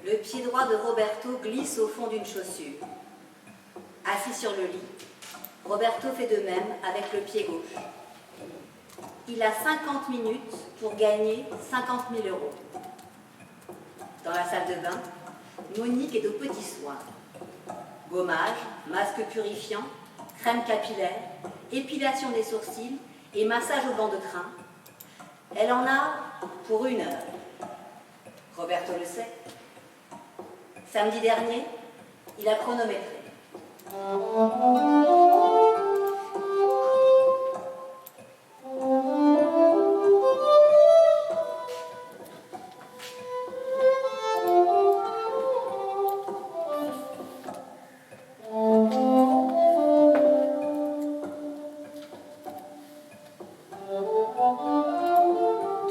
Le pied droit de Roberto glisse au fond d'une chaussure. Assis sur le lit, Roberto fait de même avec le pied gauche. Il a 50 minutes pour gagner 50 000 euros. Dans la salle de bain, Monique est aux petits soins. Gommage, masque purifiant, crème capillaire, épilation des sourcils et massage au banc de crin. Elle en a pour 1 heure. Roberto le sait. Samedi dernier, il a chronométré.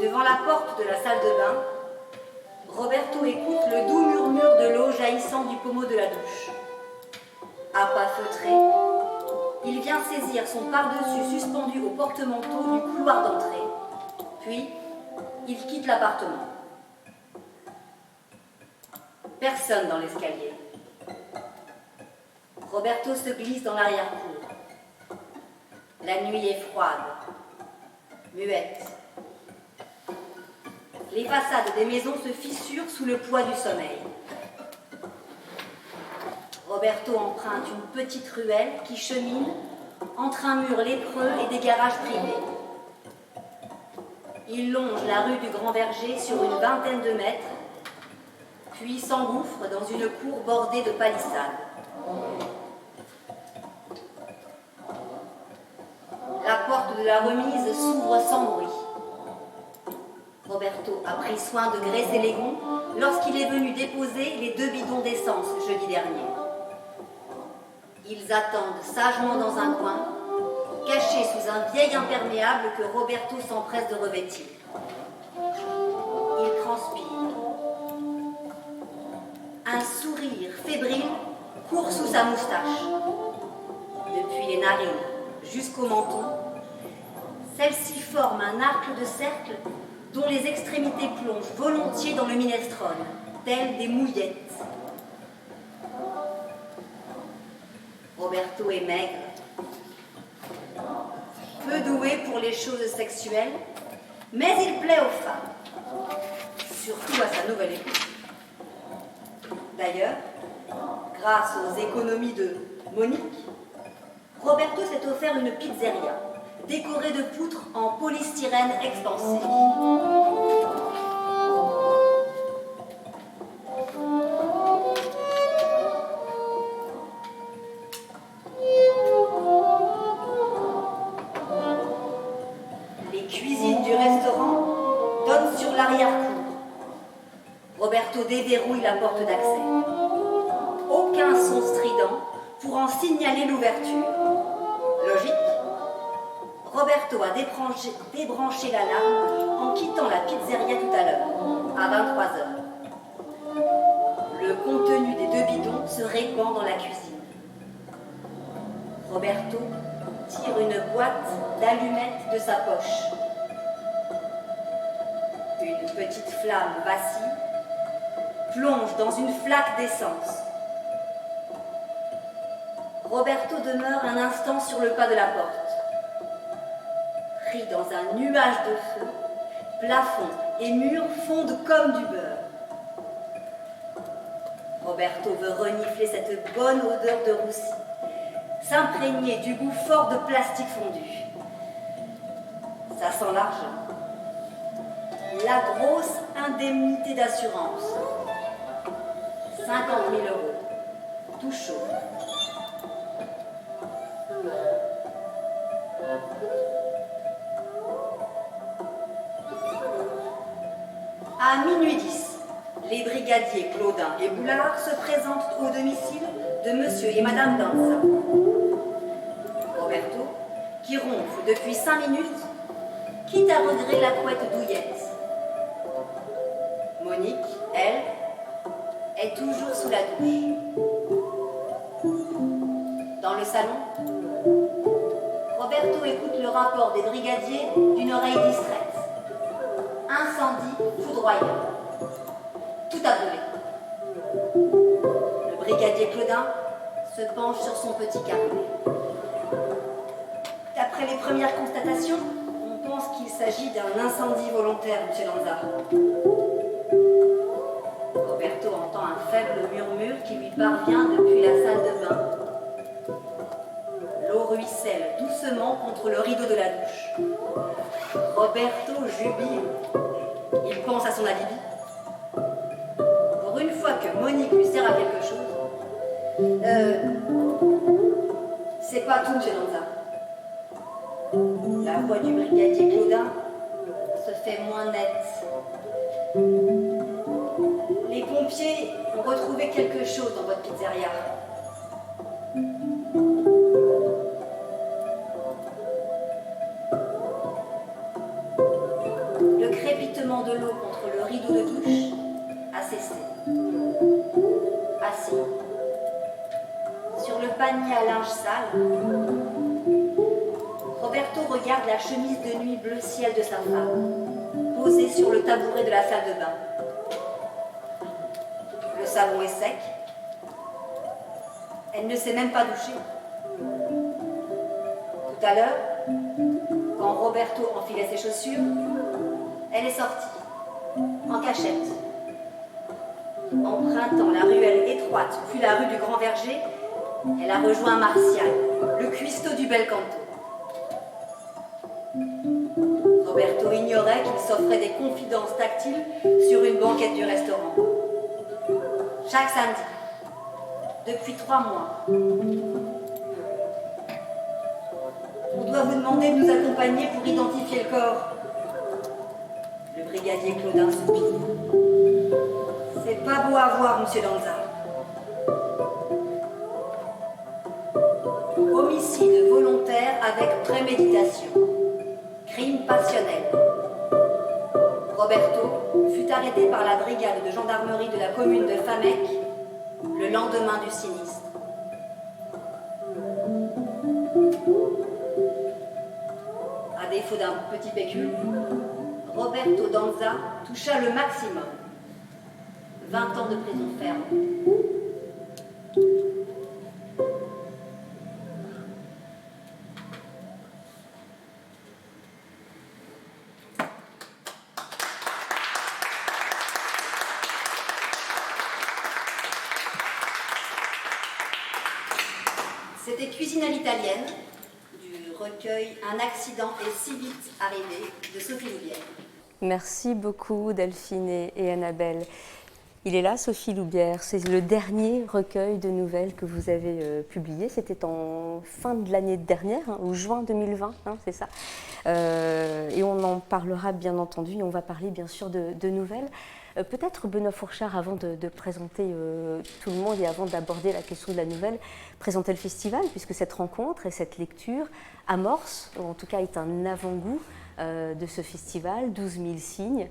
Devant la porte de la salle de bain, Roberto écoute le doux murmure de l'eau jaillissant du pommeau de la douche. À pas feutrés, il vient saisir son pardessus suspendu au porte-manteau du couloir d'entrée, puis il quitte l'appartement. Personne dans l'escalier. Roberto se glisse dans l'arrière-cour. La nuit est froide, muette. Les façades des maisons se fissurent sous le poids du sommeil. Roberto emprunte une petite ruelle qui chemine entre un mur lépreux et des garages privés. Il longe la rue du Grand Verger sur une vingtaine de mètres, puis s'engouffre dans une cour bordée de palissades. La porte de la remise s'ouvre sans bruit. Roberto a pris soin de graisser les gonds lorsqu'il est venu déposer les 2 bidons d'essence jeudi dernier. Ils attendent sagement dans un coin, cachés sous un vieil imperméable que Roberto s'empresse de revêtir. Il transpire. Un sourire fébrile court sous sa moustache. Depuis les narines jusqu'au menton, celle-ci forme un arc de cercle dont les extrémités plongent volontiers dans le minestrone, telles des mouillettes. Roberto est maigre, peu doué pour les choses sexuelles, mais il plaît aux femmes, surtout à sa nouvelle épouse. D'ailleurs, grâce aux économies de Monique, Roberto s'est offert une pizzeria, décorée de poutres en polystyrène expansé. Les cuisines du restaurant donnent sur l'arrière-cour. Roberto déverrouille la porte d'accès. Aucun son strident pour en signaler l'ouverture. Logique. Roberto a débranché l'alarme en quittant la pizzeria tout à l'heure, à 23h. Le contenu des 2 bidons se répand dans la cuisine. Roberto tire une boîte d'allumettes de sa poche. Une petite flamme vacille, plonge dans une flaque d'essence. Roberto demeure un instant sur le pas de la porte. Pris dans un nuage de feu, plafond et murs fondent comme du beurre. Roberto veut renifler cette bonne odeur de roussi, s'imprégner du goût fort de plastique fondu. Ça sent l'argent. La grosse indemnité d'assurance. 50 000 euros. Tout chaud. À minuit 10, les brigadiers Claudin et Boulard se présentent au domicile de monsieur et madame Danza. Roberto, qui ronfle depuis 5 minutes, quitte à regret la couette douillette. Monique, elle, est toujours sous la douche. Dans le salon, Roberto écoute le rapport des brigadiers d'une oreille distraite. Incendie foudroyant. Tout a brûlé. brigadier Claudin se penche sur son petit carnet. D'après les premières constatations, on pense qu'il s'agit d'un incendie volontaire, M. Lanza. Roberto entend un faible murmure qui lui parvient depuis la salle de bain. L'eau ruisselle doucement contre le rideau de la douche. Roberto jubile. Il pense à son alibi. Pour une fois que Monique lui sert à quelque chose. C'est pas tout, M. Lanza. La voix du brigadier Claudin se fait moins nette. Les pompiers ont retrouvé quelque chose dans votre pizzeria. Le crépitement de l'eau contre le rideau de douche a cessé. Assis sur le panier à linge sale, Roberto regarde la chemise de nuit bleu ciel de sa femme, posée sur le tabouret de la salle de bain. Le savon est sec. Elle ne s'est même pas douchée. Tout à l'heure, quand Roberto enfilait ses chaussures, elle est sortie, en cachette. Empruntant la ruelle étroite, puis la rue du Grand Verger, elle a rejoint Martial, le cuistot du bel canto. Roberto ignorait qu'il s'offrait des confidences tactiles sur une banquette du restaurant. Chaque samedi, depuis 3 mois. On doit vous demander de nous accompagner pour identifier le corps. Le brigadier Claudin soupire. C'est pas beau à voir, monsieur Lanza. Homicide volontaire avec préméditation. Crime passionnel. Roberto fut arrêté par la brigade de gendarmerie de la commune de Famec le lendemain du sinistre. À défaut d'un petit pécule, Roberto Danza toucha le maximum. 20 ans de prison ferme. C'était Cuisine à l'italienne, du recueil Un accident est si vite arrivé, de Sophie Loubière. Merci beaucoup Delphine et Annabelle. Il est là, Sophie Loubière, c'est le dernier recueil de nouvelles que vous avez publié. C'était en fin de l'année dernière, ou juin 2020, c'est ça. Et on en parlera bien entendu, et on va parler bien sûr de nouvelles. Peut-être Benoît Fourchard, avant de présenter tout le monde et avant d'aborder la question de la nouvelle, présenter le festival, puisque cette rencontre et cette lecture amorce, ou en tout cas est un avant-goût de ce festival, 12 000 signes,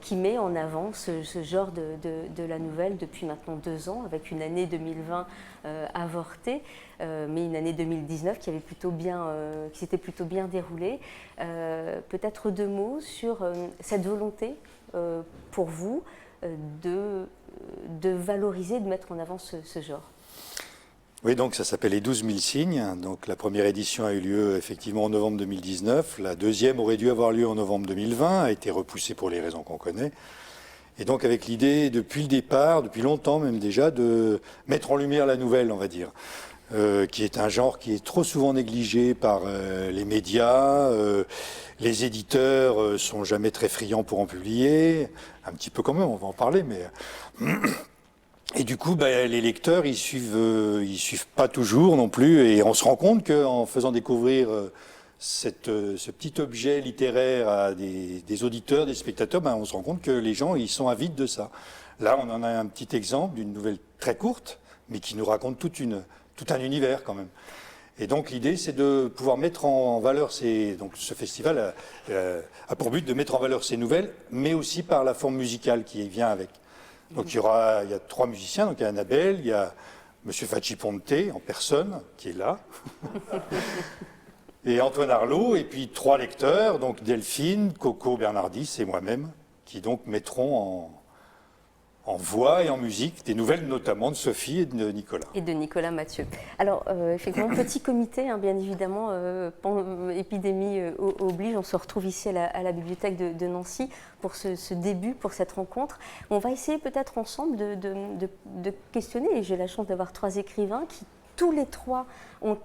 qui met en avant ce genre de la nouvelle depuis maintenant 2 ans, avec une année 2020 avortée, mais une année 2019 qui s'était plutôt bien déroulée. Peut-être 2 mots sur cette volonté pour vous de valoriser, de mettre en avant ce genre. Oui, donc ça s'appelle les 12 000 signes. Donc la première édition a eu lieu effectivement en novembre 2019. La deuxième aurait dû avoir lieu en novembre 2020, a été repoussée pour les raisons qu'on connaît. Et donc avec l'idée, depuis le départ, depuis longtemps même déjà, de mettre en lumière la nouvelle, on va dire, qui est un genre qui est trop souvent négligé par les médias. Les éditeurs sont jamais très friands pour en publier. Un petit peu quand même, on va en parler, mais... Et du coup, les lecteurs, ils suivent pas toujours non plus, et on se rend compte qu'en faisant découvrir ce petit objet littéraire à des auditeurs, des spectateurs, on se rend compte que les gens, ils sont avides de ça. Là, on en a un petit exemple d'une nouvelle très courte, mais qui nous raconte tout un univers quand même. Et donc l'idée, c'est de pouvoir mettre en valeur donc ce festival a pour but de mettre en valeur ces nouvelles, mais aussi par la forme musicale qui vient avec. Donc il y a 3 musiciens, donc il y a Annabelle, il y a Monsieur Facci Ponte en personne, qui est là, et Antoine Arlot, et puis 3 lecteurs, donc Delphine, Coco Bernardis et moi-même, qui donc mettront en voix et en musique, des nouvelles notamment de Sophie et de Nicolas. Et de Nicolas Mathieu. Alors, effectivement, petit comité, hein, bien évidemment, épidémie oblige, on se retrouve ici à la bibliothèque de Nancy pour ce début, pour cette rencontre. On va essayer peut-être ensemble de questionner, et j'ai la chance d'avoir 3 écrivains qui, tous les 3, ont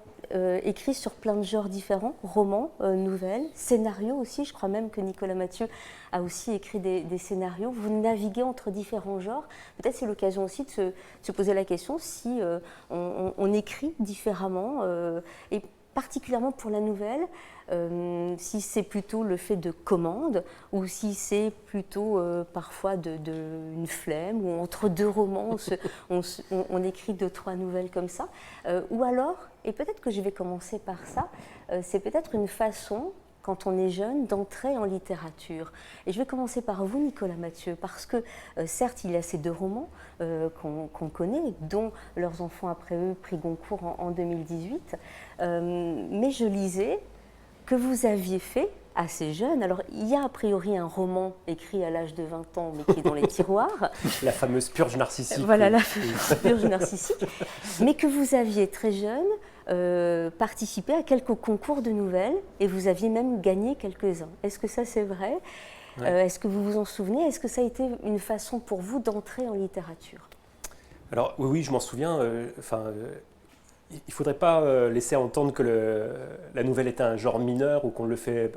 écrit sur plein de genres différents, romans, nouvelles, scénarios aussi. Je crois même que Nicolas Mathieu a aussi écrit des scénarios. Vous naviguez entre différents genres. Peut-être c'est l'occasion aussi de se poser la question si on écrit différemment, et particulièrement pour la nouvelle, si c'est plutôt le fait de commande ou si c'est plutôt parfois une flemme ou entre 2 romans on écrit 2-3 nouvelles comme ça, ou alors, et peut-être que je vais commencer par ça, c'est peut-être une façon, quand on est jeune, d'entrer en littérature. Et je vais commencer par vous, Nicolas Mathieu, parce que certes, il y a ces 2 romans qu'on connaît, dont Leurs enfants après eux, prix Goncourt en 2018, mais je lisais que vous aviez fait assez jeune. Alors, il y a a priori un roman écrit à l'âge de 20 ans, mais qui est dans les tiroirs. La fameuse purge narcissique. Voilà, la purge narcissique. Mais que vous aviez très jeune participé à quelques concours de nouvelles et vous aviez même gagné quelques-uns. Est-ce que ça, c'est vrai? Ouais. Est-ce que vous vous en souvenez? Est-ce que ça a été une façon pour vous d'entrer en littérature? Alors, oui, je m'en souviens. Il ne faudrait pas laisser entendre que la nouvelle est un genre mineur ou qu'on le fait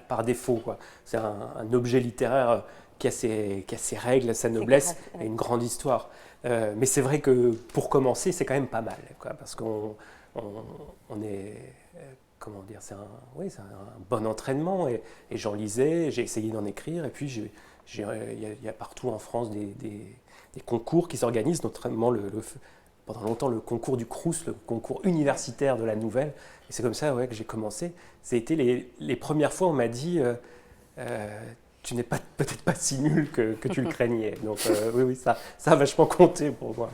par défaut, quoi. C'est un objet littéraire qui a ses règles, sa noblesse et une grande histoire. Mais c'est vrai que pour commencer, c'est quand même pas mal, quoi, parce qu'on est... Comment dire, c'est un bon entraînement et j'en lisais, j'ai essayé d'en écrire et puis il y a partout en France des concours qui s'organisent, notamment pendant longtemps le concours du Crous, le concours universitaire de la nouvelle. Et c'est comme ça que j'ai commencé. Ça a été les premières fois où on m'a dit tu n'es peut-être pas si nul que tu le craignais. Donc oui, ça a vachement compté pour moi.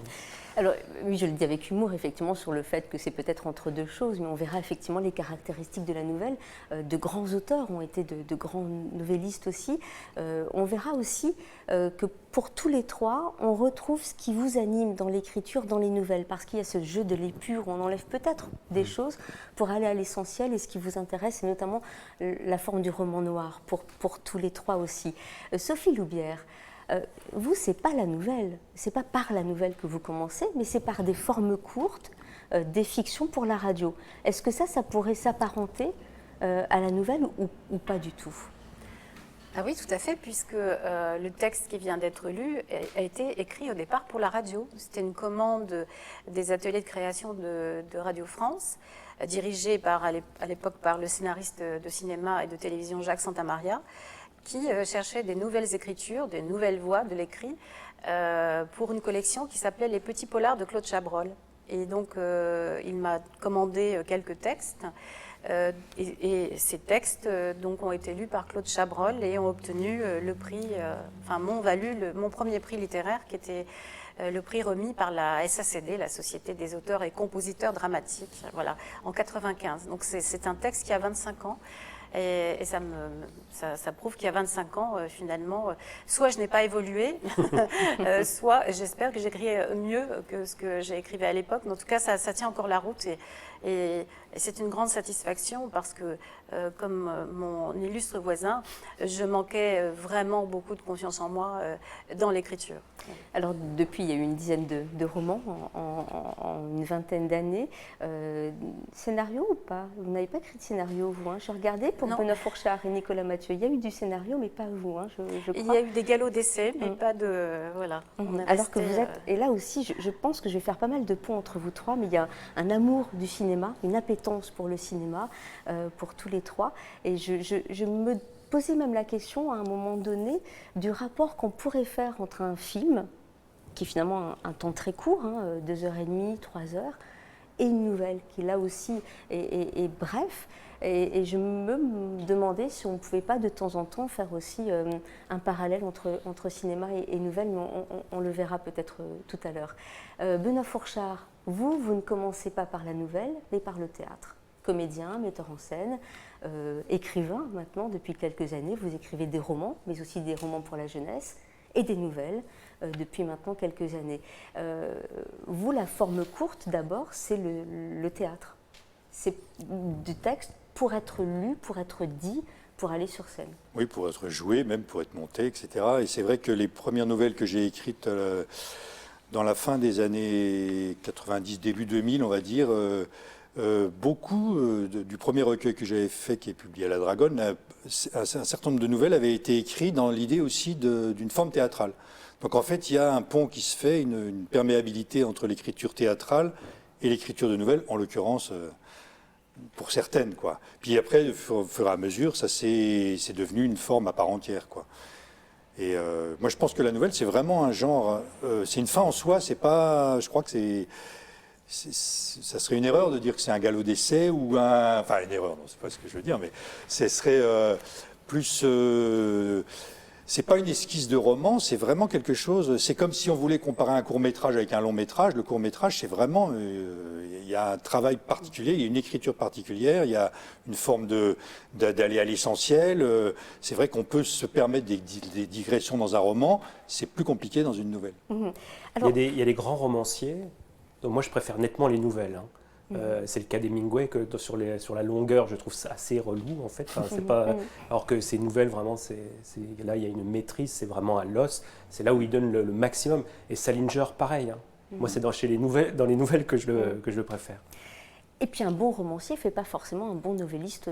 Alors oui, je le dis avec humour effectivement sur le fait que c'est peut-être entre 2 choses, mais on verra effectivement les caractéristiques de la nouvelle. De grands auteurs ont été de grands novellistes aussi. On verra aussi que pour tous les 3, on retrouve ce qui vous anime dans l'écriture, dans les nouvelles, parce qu'il y a ce jeu de l'épure où on enlève peut-être des choses pour aller à l'essentiel, et ce qui vous intéresse, c'est notamment la forme du roman noir, pour tous les 3 aussi. Sophie Loubière, vous, c'est pas la nouvelle, c'est pas par la nouvelle que vous commencez, mais c'est par des formes courtes, des fictions pour la radio. Est-ce que ça pourrait s'apparenter à la nouvelle ou pas du tout? Ah oui, tout à fait, puisque le texte qui vient d'être lu a été écrit au départ pour la radio. C'était une commande des ateliers de création de Radio France, dirigée à l'époque par le scénariste de cinéma et de télévision Jacques Santamaria, qui cherchait des nouvelles écritures, des nouvelles voix de l'écrit pour une collection qui s'appelait Les Petits Polars de Claude Chabrol. Et donc, il m'a commandé quelques textes. Et ces textes donc, ont été lus par Claude Chabrol et ont obtenu le prix, mon premier prix littéraire, qui était le prix remis par la SACD, la Société des auteurs et compositeurs dramatiques, voilà, en 1995. Donc, c'est un texte qui a 25 ans. Et ça prouve qu'il y a 25 ans, finalement, soit je n'ai pas évolué, soit j'espère que j'écris mieux que ce que j'ai écrivé à l'époque. Mais en tout cas, ça tient encore la route et c'est une grande satisfaction parce que, comme mon illustre voisin, je manquais vraiment beaucoup de confiance en moi dans l'écriture. Alors, depuis, il y a eu une dizaine de romans en une vingtaine d'années. Scénario ou pas? Vous n'avez pas écrit de scénario, vous, hein? Je regardais pour Benoît Fourchard et Nicolas Mathieu. Il y a eu du scénario, mais pas vous, hein, je crois. Il y a eu des galops d'essai, mais pas de... Voilà. Alors que vous êtes... Et là aussi, je pense que je vais faire pas mal de ponts entre vous 3, mais il y a un amour du cinéma, une appétence pour le cinéma, pour tous les 3. Et je me posais même la question, à un moment donné, du rapport qu'on pourrait faire entre un film, qui est finalement un temps très court, 2h30, 3h, et une nouvelle, qui là aussi est bref. Et je me demandais si on ne pouvait pas de temps en temps faire aussi un parallèle entre cinéma et nouvelle, mais on le verra peut-être tout à l'heure. Benoît Fourchard, vous ne commencez pas par la nouvelle, mais par le théâtre. Comédien, metteur en scène, écrivain maintenant depuis quelques années. Vous écrivez des romans, mais aussi des romans pour la jeunesse et des nouvelles depuis maintenant quelques années. Vous, la forme courte d'abord, c'est le théâtre. C'est du texte pour être lu, pour être dit, pour aller sur scène. Oui, pour être joué, même pour être monté, etc. Et c'est vrai que les premières nouvelles que j'ai écrites dans la fin des années 90, début 2000, on va dire, beaucoup du premier recueil que j'avais fait, qui est publié à la Dragonne, un certain nombre de nouvelles avaient été écrites dans l'idée aussi d'une forme théâtrale. Donc en fait, il y a un pont qui se fait, une perméabilité entre l'écriture théâtrale et l'écriture de nouvelles, en l'occurrence pour certaines, quoi. Puis après, au fur et à mesure, ça c'est devenu une forme à part entière, quoi. Et moi, je pense que la nouvelle, c'est vraiment un genre, c'est une fin en soi. C'est pas, je crois que ça serait une erreur de dire que c'est un galop d'essai ou enfin une erreur, non, c'est pas ce que je veux dire, mais ce serait plus. C'est pas une esquisse de roman, c'est vraiment quelque chose. C'est comme si on voulait comparer un court métrage avec un long métrage. Le court métrage, c'est vraiment, il y a un travail particulier, il y a une écriture particulière, il y a une forme d'aller à l'essentiel. C'est vrai qu'on peut se permettre des digressions dans un roman. C'est plus compliqué dans une nouvelle. Mmh. Alors, il y a des grands romanciers. Donc moi, je préfère nettement les nouvelles. Hein. C'est le cas d'Hemingway, que sur la longueur, je trouve ça assez relou, en fait. Enfin, c'est pas, alors que ces nouvelles, vraiment, là, il y a une maîtrise, c'est vraiment à l'os. C'est là où il donne le maximum. Et Salinger, pareil. Hein. Moi, c'est dans les nouvelles que je le préfère. Et puis un bon romancier ne fait pas forcément un bon novelliste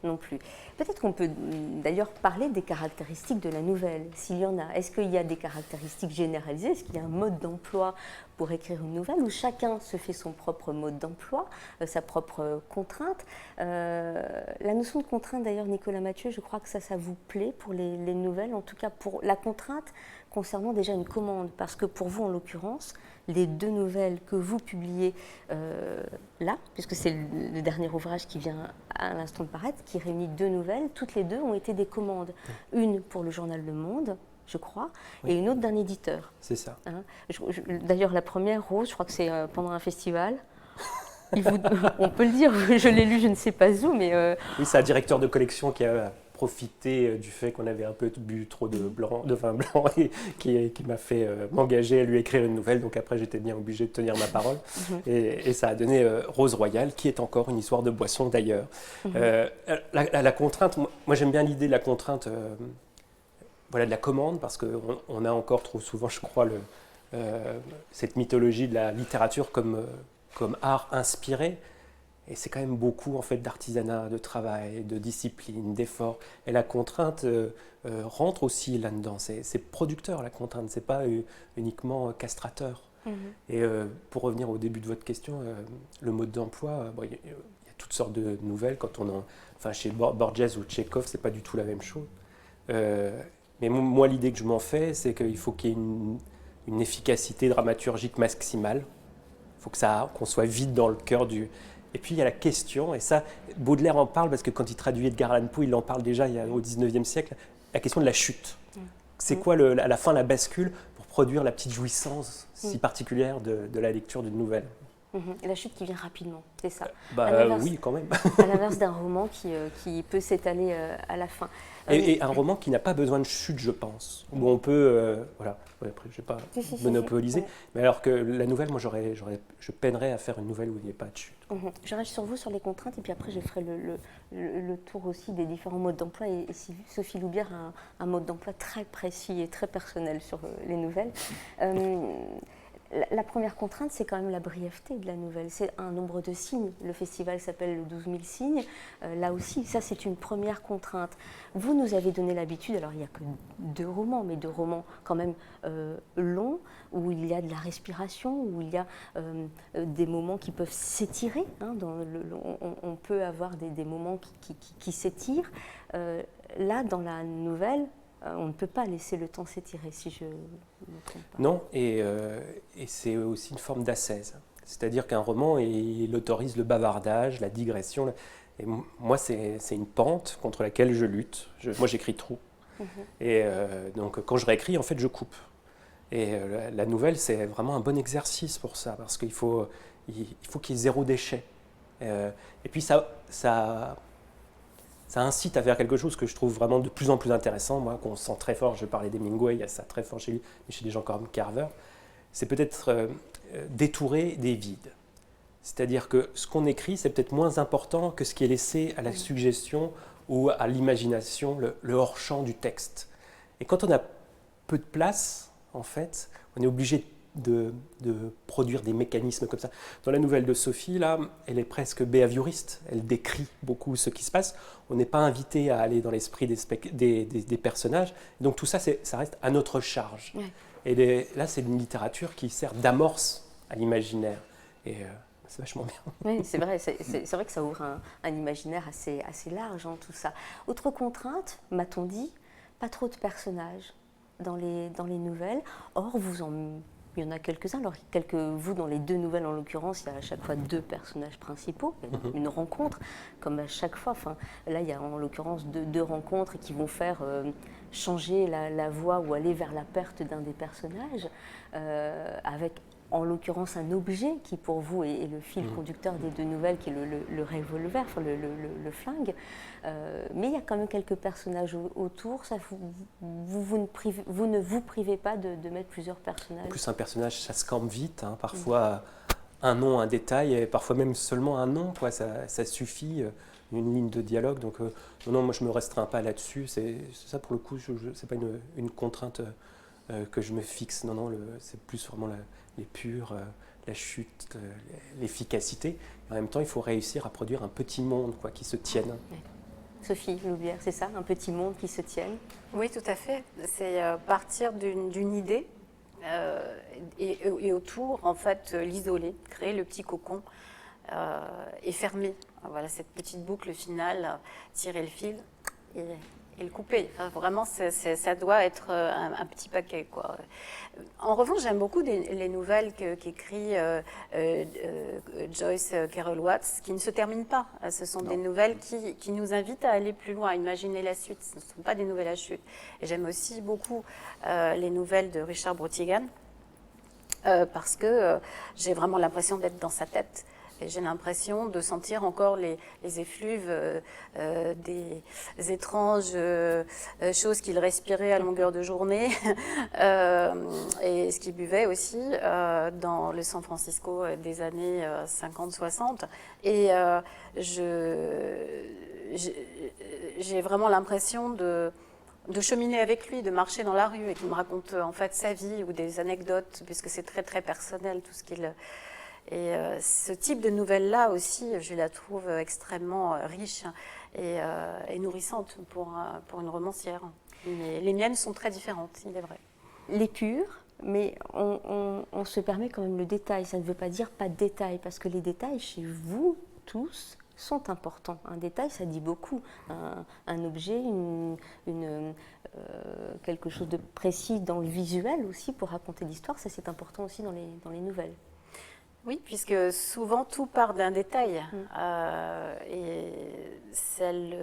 non plus. Peut-être qu'on peut d'ailleurs parler des caractéristiques de la nouvelle, s'il y en a. Est-ce qu'il y a des caractéristiques généralisées? Est-ce qu'il y a un mode d'emploi pour écrire une nouvelle où chacun se fait son propre mode d'emploi, sa propre contrainte? La notion de contrainte, d'ailleurs, Nicolas Mathieu, je crois que ça vous plaît pour les nouvelles, en tout cas pour la contrainte concernant déjà une commande, parce que pour vous, en l'occurrence, les deux nouvelles que vous publiez là, puisque c'est le dernier ouvrage qui vient à l'instant de paraître, qui réunit deux nouvelles, toutes les deux ont été des commandes. Une pour le journal Le Monde, je crois, et une autre d'un éditeur. C'est ça. Hein, d'ailleurs, la première, Rose, je crois que c'est pendant un festival. On peut le dire, je l'ai lu, je ne sais pas où, mais... Oui, c'est un directeur de collection qui a profité du fait qu'on avait un peu bu trop de vin blanc et qui m'a fait m'engager à lui écrire une nouvelle. Donc après, j'étais bien obligé de tenir ma parole. Et ça a donné Rose Royale, qui est encore une histoire de boisson d'ailleurs. La contrainte, moi j'aime bien l'idée de la contrainte, voilà, de la commande, parce qu'on a encore trop souvent, je crois, cette mythologie de la littérature comme art inspiré. Et c'est quand même beaucoup en fait d'artisanat, de travail, de discipline, d'effort. Et la contrainte rentre aussi là-dedans. C'est producteur, la contrainte, c'est pas uniquement castrateur. Et pour revenir au début de votre question, le mode d'emploi, il y a toutes sortes de nouvelles. Enfin, chez Borges ou Tchekhov, c'est pas du tout la même chose. Mais moi, l'idée que je m'en fais, c'est qu'il faut qu'il y ait une efficacité dramaturgique maximale. Il faut qu'on soit vite dans le cœur du... Et puis il y a la question, et ça, Baudelaire en parle, parce que quand il traduit Edgar Allan Poe, il en parle déjà au XIXe siècle, la question de la chute. C'est quoi à la fin la bascule pour produire la petite jouissance si particulière de la lecture d'une nouvelle? La chute qui vient rapidement, c'est ça. Oui, quand même. À l'inverse d'un roman qui peut s'étaler à la fin. Et un roman qui n'a pas besoin de chute, je pense. Où on peut... voilà, après, je ne vais pas monopoliser. Mais alors que la nouvelle, moi, je peinerais à faire une nouvelle où il n'y ait pas de chute. Je reste sur vous, sur les contraintes, et puis après, je ferai le tour aussi des différents modes d'emploi. Et Sophie Loubière a un mode d'emploi très précis et très personnel sur les nouvelles. La première contrainte, c'est quand même la brièveté de la nouvelle. C'est un nombre de signes. Le festival s'appelle le 12 000 signes. Là aussi, ça, c'est une première contrainte. Vous nous avez donné l'habitude, alors il n'y a que 2 romans, mais 2 romans quand même longs, où il y a de la respiration, où il y a des moments qui peuvent s'étirer. Hein, on peut avoir des moments qui s'étirent. Là, dans la nouvelle, on ne peut pas laisser le temps s'étirer, si je ne me trompe pas. Non, et c'est aussi une forme d'ascèse. C'est-à-dire qu'un roman, il autorise le bavardage, la digression. Et moi, c'est une pente contre laquelle je lutte. Moi, j'écris trop. Et donc, quand je réécris, en fait, je coupe. Et la nouvelle, c'est vraiment un bon exercice pour ça, parce qu'il faut qu'il y ait 0 déchet. Et puis, ça incite à faire quelque chose que je trouve vraiment de plus en plus intéressant, moi, qu'on sent très fort. Je parlais d'Hemingway, il y a ça très fort chez lui, mais chez des gens comme Carver. C'est peut-être détourer des vides. C'est-à-dire que ce qu'on écrit, c'est peut-être moins important que ce qui est laissé à la suggestion ou à l'imagination, le hors-champ du texte. Et quand on a peu de place, en fait, on est obligé de produire des mécanismes comme ça. Dans la nouvelle de Sophie, là, elle est presque behavioriste, elle décrit beaucoup ce qui se passe. On n'est pas invité à aller dans l'esprit des personnages. Donc tout ça, ça reste à notre charge. Ouais. Et là, c'est une littérature qui sert d'amorce à l'imaginaire. Et c'est vachement bien. Oui, c'est vrai, c'est vrai que ça ouvre un imaginaire assez large, hein, tout ça. Autre contrainte, m'a-t-on dit, pas trop de personnages dans les nouvelles. Or, il y en a quelques-uns. Alors, vous, dans les 2 nouvelles, en l'occurrence, il y a à chaque fois 2 personnages principaux, une rencontre, comme à chaque fois. Enfin, là, il y a en l'occurrence 2 rencontres qui vont faire changer la voie ou aller vers la perte d'un des personnages, avec en l'occurrence un objet qui pour vous est le fil conducteur des 2 nouvelles, qui est le revolver, enfin le flingue. Mais il y a quand même quelques personnages autour. Ça, vous ne vous privez pas de mettre plusieurs personnages. En plus, un personnage, ça se campe vite. Hein. Parfois, un nom, un détail, et parfois même seulement un nom, quoi, ça suffit, une ligne de dialogue. Donc, non, moi, je ne me restreins pas là-dessus. C'est ça, pour le coup, ce n'est pas une contrainte que je me fixe. Non, c'est plus vraiment l'épure, la chute, l'efficacité. En même temps, il faut réussir à produire un petit monde, quoi, qui se tienne. Ouais. Sophie Loubière, c'est ça, un petit monde qui se tienne? Oui, tout à fait. C'est partir d'une idée et autour, en fait, l'isoler, créer le petit cocon et fermer. Voilà, cette petite boucle finale, tirer le fil et le couper. Enfin, vraiment, ça doit être un petit paquet, quoi. En revanche, j'aime beaucoup les nouvelles qu'écrit Joyce Carol Watts, qui ne se terminent pas. Ce sont des nouvelles qui nous invitent à aller plus loin, à imaginer la suite. Ce ne sont pas des nouvelles à chute. Et j'aime aussi beaucoup les nouvelles de Richard Brautigan, parce que j'ai vraiment l'impression d'être dans sa tête. Et j'ai l'impression de sentir encore les effluves des étranges choses qu'il respirait à longueur de journée et ce qu'il buvait aussi dans le San Francisco des années 50-60. Et j'ai vraiment l'impression de cheminer avec lui, de marcher dans la rue et qu'il me raconte en fait sa vie ou des anecdotes, puisque c'est très très personnel tout ce qu'il... Et ce type de nouvelle-là aussi, je la trouve extrêmement riche et nourrissante pour une romancière. Mais les miennes sont très différentes, il est vrai. L'épure, mais on se permet quand même le détail. Ça ne veut pas dire pas de détail, parce que les détails chez vous tous sont importants. Un détail, ça dit beaucoup. Un objet, quelque chose de précis dans le visuel aussi pour raconter l'histoire, ça c'est important aussi dans les nouvelles. Oui, puisque souvent tout part d'un détail. Et celles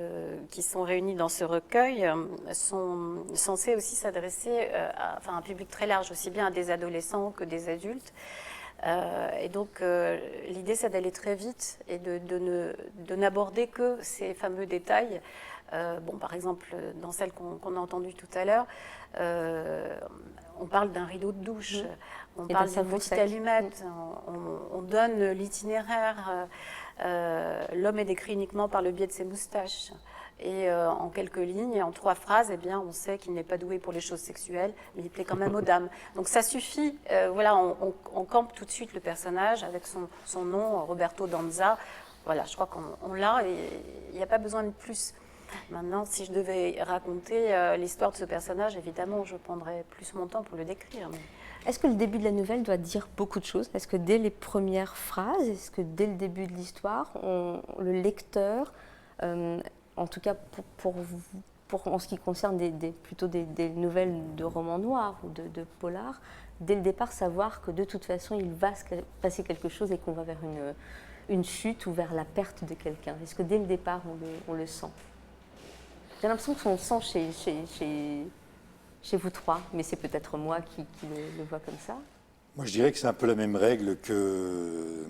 qui sont réunies dans ce recueil sont censées aussi s'adresser à un public très large, aussi bien à des adolescents que des adultes. Et donc l'idée c'est d'aller très vite et de n'aborder que ces fameux détails. Par exemple, dans celle qu'on a entendue tout à l'heure, on parle d'un rideau de douche, on parle d'une petite allumette, on donne l'itinéraire. L'homme est décrit uniquement par le biais de ses moustaches. Et en quelques lignes, en 3 phrases, eh bien, on sait qu'il n'est pas doué pour les choses sexuelles, mais il plaît quand même aux dames. Donc ça suffit, voilà, on campe tout de suite le personnage avec son nom, Roberto Danza. Voilà, je crois qu'on l'a et il n'y a pas besoin de plus. Maintenant, si je devais raconter l'histoire de ce personnage, évidemment, je prendrais plus mon temps pour le décrire. Mais... Est-ce que le début de la nouvelle doit dire beaucoup de choses? Est-ce que dès les premières phrases, est-ce que dès le début de l'histoire, le lecteur, en tout cas en ce qui concerne plutôt des nouvelles de romans noirs ou de polars, dès le départ savoir que de toute façon il va se passer quelque chose et qu'on va vers une chute ou vers la perte de quelqu'un? Est-ce que dès le départ on le sent? J'ai l'impression qu'on le sent chez vous 3, mais c'est peut-être moi qui le vois comme ça. Moi, je dirais que c'est un peu la même règle que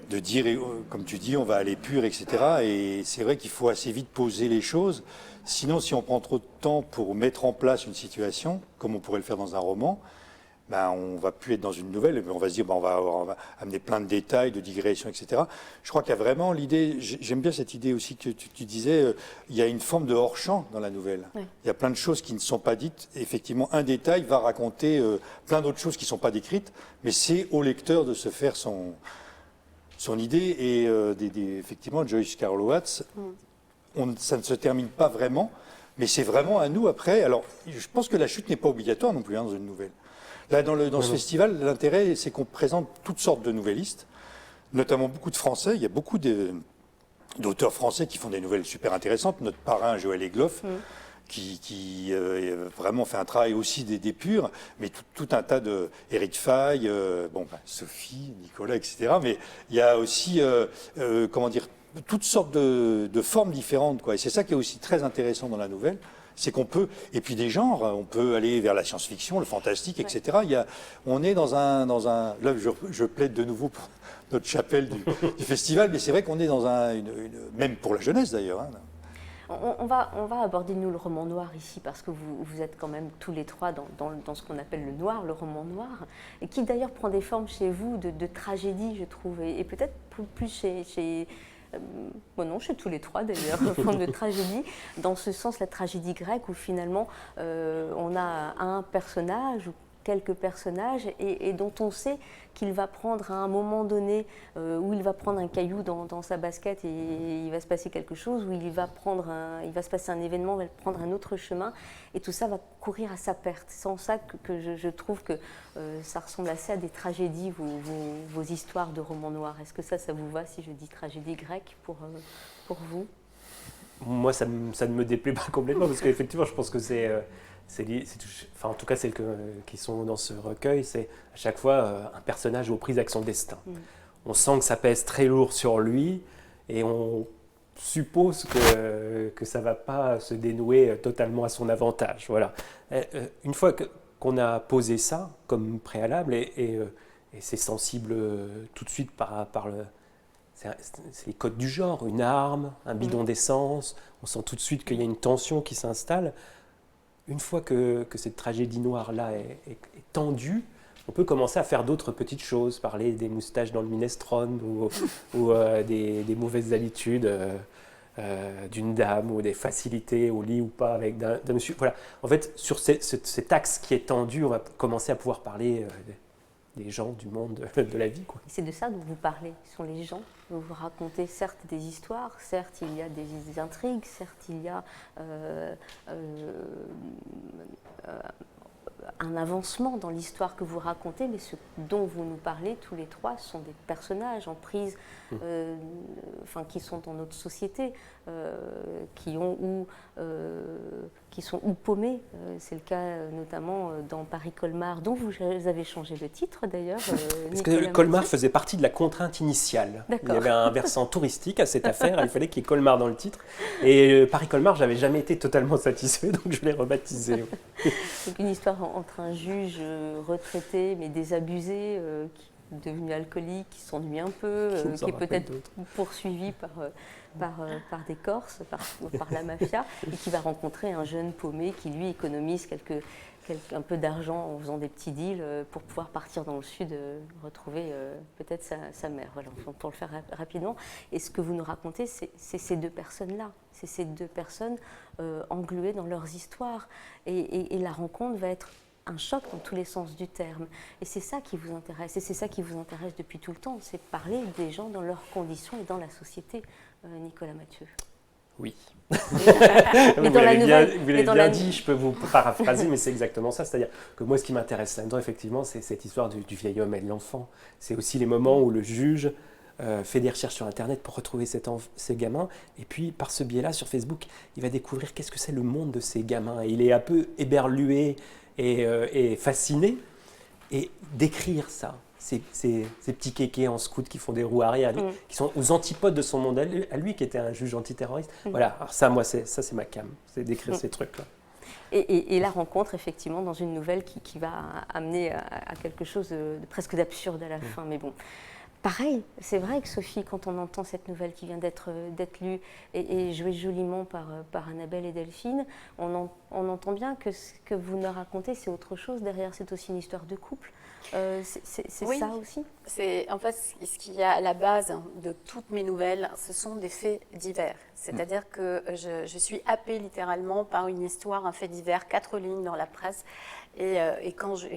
de dire, comme tu dis, on va aller pur, etc. Et c'est vrai qu'il faut assez vite poser les choses. Sinon, si on prend trop de temps pour mettre en place une situation, comme on pourrait le faire dans un roman, ben, on ne va plus être dans une nouvelle, mais on va se dire, ben, on va amener plein de détails, de digressions, etc. Je crois qu'il y a vraiment l'idée, j'aime bien cette idée aussi que tu disais, il y a une forme de hors-champ dans la nouvelle. Oui. Il y a plein de choses qui ne sont pas dites. Effectivement, un détail va raconter plein d'autres choses qui ne sont pas décrites, mais c'est au lecteur de se faire son idée. Et effectivement, Joyce Carol Oates, ça ne se termine pas vraiment, mais c'est vraiment à nous après. Alors, je pense que la chute n'est pas obligatoire non plus dans une nouvelle. Là, dans ce festival, l'intérêt, c'est qu'on présente toutes sortes de nouvellistes, notamment beaucoup de Français. Il y a beaucoup d'auteurs français qui font des nouvelles super intéressantes. Notre parrain, Joël Egloff, qui vraiment fait un travail aussi des purs, mais tout un tas de... Éric Faye, Sophie, Nicolas, etc. Mais il y a aussi, toutes sortes de formes différentes, quoi. Et c'est ça qui est aussi très intéressant dans la nouvelle. C'est qu'on peut, et puis des genres, on peut aller vers la science-fiction, le fantastique, etc. On est dans un là je plaide de nouveau pour notre chapelle du festival, mais c'est vrai qu'on est dans même pour la jeunesse d'ailleurs. Hein. On va aborder, nous, le roman noir ici, parce que vous êtes quand même tous les trois dans ce qu'on appelle le noir, le roman noir, et qui d'ailleurs prend des formes chez vous de tragédie, je trouve, et peut-être plus chez non, chez tous les trois d'ailleurs, forme de tragédie, dans ce sens la tragédie grecque où finalement on a un personnage ou quelques personnages et dont on sait qu'il va prendre à un moment donné où il va prendre un caillou dans sa basket et il va se passer quelque chose, où il va se passer un événement, il va prendre un autre chemin et tout ça va courir à sa perte. C'est en ça que je trouve que ça ressemble assez à des tragédies, vos histoires de romans noirs. Est-ce que ça vous va si je dis tragédie grecque pour vous? Moi, ça ne me déplaît pas complètement parce qu'effectivement, je pense que en tout cas celles qui sont dans ce recueil, c'est à chaque fois un personnage aux prises avec son destin. On sent que ça pèse très lourd sur lui et on suppose que ça ne va pas se dénouer totalement à son avantage. Voilà. Une fois qu'on a posé ça comme préalable, et c'est sensible tout de suite par le... C'est les codes du genre, une arme, un bidon d'essence, on sent tout de suite qu'il y a une tension qui s'installe. Une fois que cette tragédie noire-là est tendue, on peut commencer à faire d'autres petites choses, parler des moustaches dans le minestrone ou des mauvaises habitudes d'une dame ou des facilités au lit ou pas avec d'un monsieur. Voilà. En fait, sur cet axe qui est tendu, on va commencer à pouvoir parler des gens, du monde, de la vie, quoi. C'est de ça dont vous parlez, ce sont les gens. Vous racontez certes des histoires, certes il y a des intrigues, certes il y a un avancement dans l'histoire que vous racontez, mais ce dont vous nous parlez tous les trois sont des personnages en prise, qui sont dans notre société, qui sont ou paumés. C'est le cas notamment dans Paris-Colmar, dont vous avez changé le titre d'ailleurs. Parce que Colmar faisait partie de la contrainte initiale. D'accord. Il y avait un versant touristique à cette affaire, il fallait qu'il y ait Colmar dans le titre. Et Paris-Colmar, je n'avais jamais été totalement satisfait, donc je l'ai rebaptisé. Donc une histoire entre un juge retraité mais désabusé, devenu alcoolique, qui s'ennuie un peu, qui est peut-être poursuivi par des Corses, par la mafia, et qui va rencontrer un jeune paumé qui, lui, économise un peu d'argent en faisant des petits deals pour pouvoir partir dans le sud, retrouver peut-être sa mère. Voilà, pour le faire rapidement. Et ce que vous nous racontez, c'est ces deux personnes-là. C'est ces deux personnes engluées dans leurs histoires. Et la rencontre va être un choc dans tous les sens du terme. Et c'est ça qui vous intéresse. Et c'est ça qui vous intéresse depuis tout le temps. C'est parler des gens dans leurs conditions et dans la société, Nicolas Mathieu. Oui. Mais dans la nouvelle, vous l'avez bien dit, je peux vous paraphraser, mais c'est exactement ça. C'est-à-dire que moi, ce qui m'intéresse là-dedans, effectivement, c'est cette histoire du vieil homme et de l'enfant. C'est aussi les moments où le juge fait des recherches sur Internet pour retrouver ces gamins. Et puis, par ce biais-là, sur Facebook, il va découvrir qu'est-ce que c'est le monde de ces gamins. Et il est un peu éberlué et fasciné. Et d'écrire ça, ces petits kékés en scout qui font des roues arrière, qui sont aux antipodes de son monde à lui, qui était un juge antiterroriste. Voilà, alors ça, moi, c'est ma came, c'est d'écrire ces trucs-là. Et la rencontre, effectivement, dans une nouvelle qui va amener à quelque chose de presque d'absurde à la fin. Mais bon, Pareil, c'est vrai que Sophie, quand on entend cette nouvelle qui vient d'être lue et jouée joliment par Annabelle et Delphine, on entend bien que ce que vous nous racontez, c'est autre chose. Derrière, c'est aussi une histoire de couple. C'est Oui. ça aussi. C'est en fait ce qu'il y a à la base de toutes mes nouvelles, ce sont des faits divers. C'est-à-dire que je suis happée littéralement par une histoire, un fait divers, 4 lignes dans la presse. Et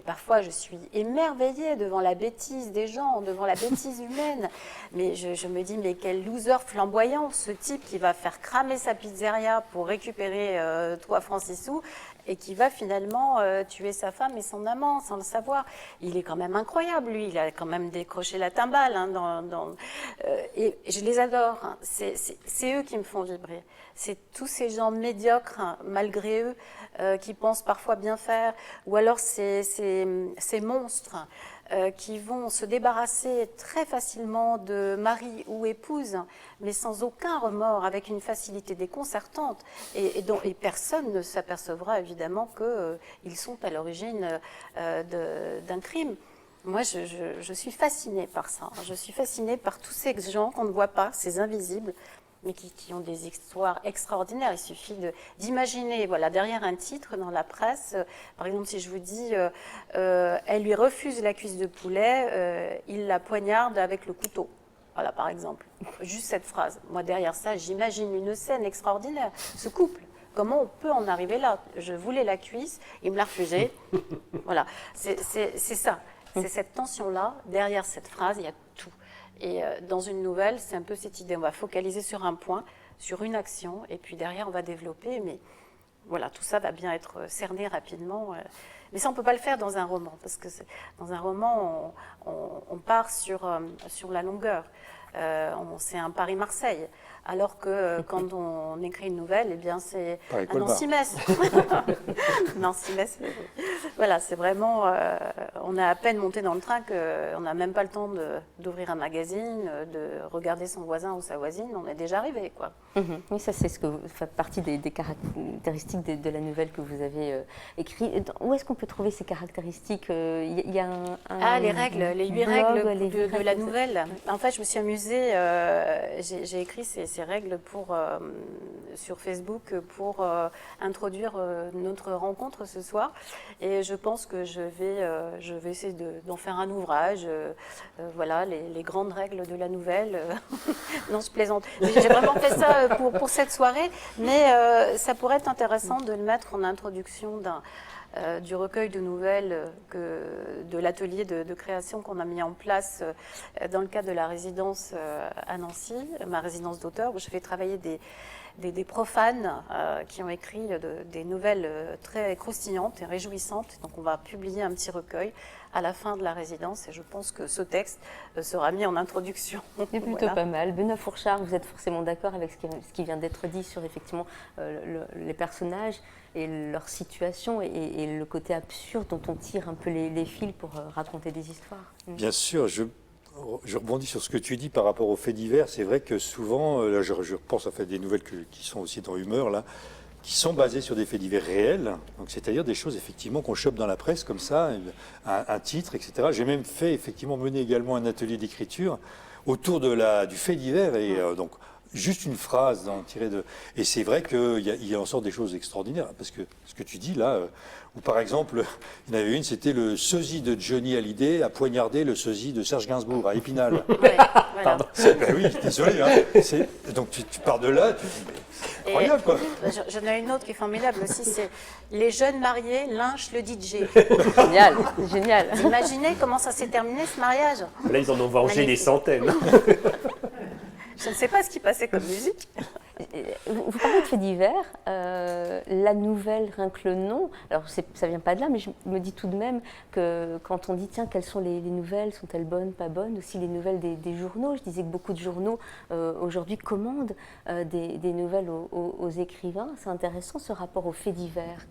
parfois, je suis émerveillée devant la bêtise des gens, devant la bêtise humaine. Mais je me dis, mais quel loser flamboyant, ce type qui va faire cramer sa pizzeria pour récupérer 3 francs 6 sous et qui va finalement tuer sa femme et son amant sans le savoir. Il est quand même incroyable, lui. Il a quand même décroché la timbale. Hein, et je les adore. Hein. C'est eux qui me font vibrer. C'est tous ces gens médiocres, hein, malgré eux, qui pensent parfois bien faire. Ou alors ces monstres qui vont se débarrasser très facilement de mari ou épouse, mais sans aucun remords, avec une facilité déconcertante, et personne ne s'apercevra évidemment qu'ils sont à l'origine d'un crime. Moi, je suis fascinée par ça. Je suis fascinée par tous ces gens qu'on ne voit pas, ces invisibles, mais qui ont des histoires extraordinaires. Il suffit d'imaginer, voilà, derrière un titre dans la presse, par exemple, si je vous dis elle lui refuse la cuisse de poulet, il la poignarde avec le couteau. Voilà, par exemple. Juste cette phrase. Moi, derrière ça, j'imagine une scène extraordinaire. Ce couple, comment on peut en arriver là? Je voulais la cuisse, il me l'a refusée. Voilà, c'est ça. C'est cette tension-là. Derrière cette phrase, il y a tout. Et dans une nouvelle, c'est un peu cette idée. On va focaliser sur un point, sur une action, et puis derrière, on va développer. Mais voilà, tout ça va bien être cerné rapidement. Mais ça, on ne peut pas le faire dans un roman, parce que dans un roman, on part sur la longueur. C'est un Paris-Marseille. Alors que quand on écrit une nouvelle, eh bien c'est un Nancy-Metz. Nancy-Metz, voilà, c'est vraiment... on a à peine monté dans le train qu'on n'a même pas le temps d'ouvrir un magazine, de regarder son voisin ou sa voisine, on est déjà arrivé, quoi. Oui, ça c'est ce que fait partie des caractéristiques de la nouvelle que vous avez écrite. Où est-ce qu'on peut trouver ces caractéristiques? Il y a les règles, les 8 règles de la nouvelle. En fait, je me suis amusée, j'ai écrit ces règles sur Facebook pour introduire notre rencontre ce soir. Et je pense que je vais essayer d'en faire un ouvrage. Voilà, les grandes règles de la nouvelle. Non, je plaisante. J'ai vraiment fait ça pour cette soirée, mais ça pourrait être intéressant de le mettre en introduction du recueil de nouvelles de l'atelier de création qu'on a mis en place dans le cadre de la résidence à Nancy, ma résidence d'auteur, où je fais travailler des profanes qui ont écrit des nouvelles très croustillantes et réjouissantes. Donc on va publier un petit recueil à la fin de la résidence et je pense que ce texte sera mis en introduction. C'est plutôt voilà. Pas mal. Benoît Fourchard, vous êtes forcément d'accord avec ce qui vient d'être dit sur effectivement les personnages et leur situation et le côté absurde dont on tire un peu les fils pour raconter des histoires. Bien sûr, je rebondis sur ce que tu dis par rapport aux faits divers. C'est vrai que souvent, là, je repense à fait des nouvelles qui sont aussi dans Humeur, là, qui sont basées sur des faits divers réels, donc c'est-à-dire des choses effectivement qu'on chope dans la presse comme ça, un titre, etc. J'ai même fait effectivement mener également un atelier d'écriture autour du fait divers et donc juste une phrase tirée de... Et c'est vrai qu'il en sort des choses extraordinaires, parce que ce que tu dis là, où par exemple, il y en avait une, c'était le sosie de Johnny Hallyday a poignardé le sosie de Serge Gainsbourg à Épinal. Ouais, voilà. Ben oui, désolé. Hein. Donc tu pars de là, tu dis, mais c'est incroyable quoi. J'en ai une autre qui est formidable aussi, c'est les jeunes mariés lynchent le DJ. Génial, génial. Vous imaginez comment ça s'est terminé ce mariage? Là, ils en ont vengé des centaines. Je ne sais pas ce qui passait comme musique. Vous parlez de faits divers, la nouvelle, rien que le nom, alors ça ne vient pas de là, mais je me dis tout de même que quand on dit, tiens, quelles sont les nouvelles, sont-elles bonnes, pas bonnes, aussi les nouvelles des journaux, je disais que beaucoup de journaux aujourd'hui commandent des nouvelles aux écrivains, c'est intéressant ce rapport aux faits divers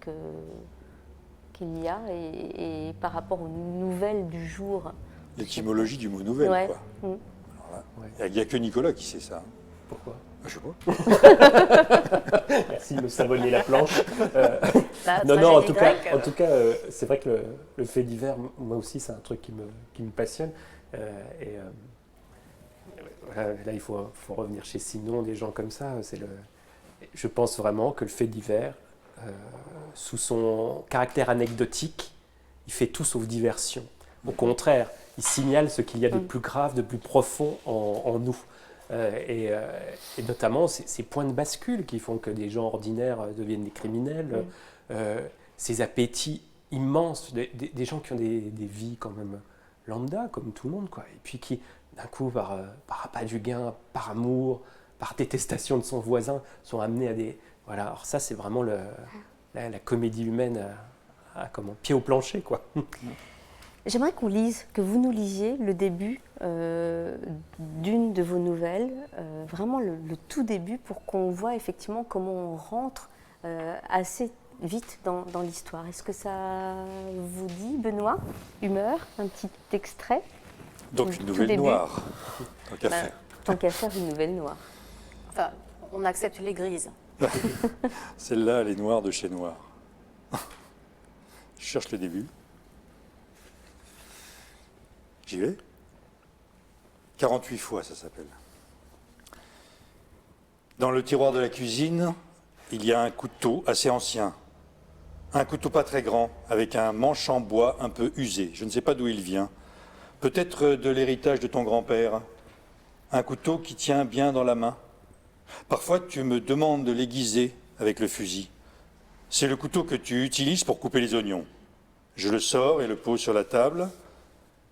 qu'il y a et par rapport aux nouvelles du jour. L'étymologie du mot nouvelle, ouais. Quoi. Il n'y a que Nicolas qui sait ça. Pourquoi? Je sais pas. Merci de me savonner la planche. Non, en tout cas, c'est vrai que le fait divers, moi aussi, c'est un truc qui me passionne. Voilà, là, il faut revenir chez Sinon, des gens comme ça. Je pense vraiment que le fait divers, sous son caractère anecdotique, il fait tout sauf diversion. Au contraire, il signale ce qu'il y a de plus grave, de plus profond en nous. Et notamment ces points de bascule qui font que des gens ordinaires deviennent des criminels, ces appétits immenses, des gens qui ont des vies quand même lambda, comme tout le monde, quoi. Et puis qui, d'un coup, par appât du gain, par amour, par détestation de son voisin, sont amenés à des... Voilà, alors ça, c'est vraiment la comédie humaine à comment, pied au plancher, quoi. J'aimerais qu'on lise, que vous nous lisiez le début d'une de vos nouvelles, vraiment le tout début, pour qu'on voit effectivement comment on rentre assez vite dans l'histoire. Est-ce que ça vous dit, Benoît? Humeur, un petit extrait? Donc une nouvelle noire, tant qu'à faire. Tant qu'à faire une nouvelle noire. Enfin, on accepte les grises. Celle-là, elle est noire de chez Noir. Je cherche le début. J'y vais. 48 fois, ça s'appelle. Dans le tiroir de la cuisine, il y a un couteau assez ancien. Un couteau pas très grand, avec un manche en bois un peu usé. Je ne sais pas d'où il vient. Peut-être de l'héritage de ton grand-père. Un couteau qui tient bien dans la main. Parfois, tu me demandes de l'aiguiser avec le fusil. C'est le couteau que tu utilises pour couper les oignons. Je le sors et le pose sur la table.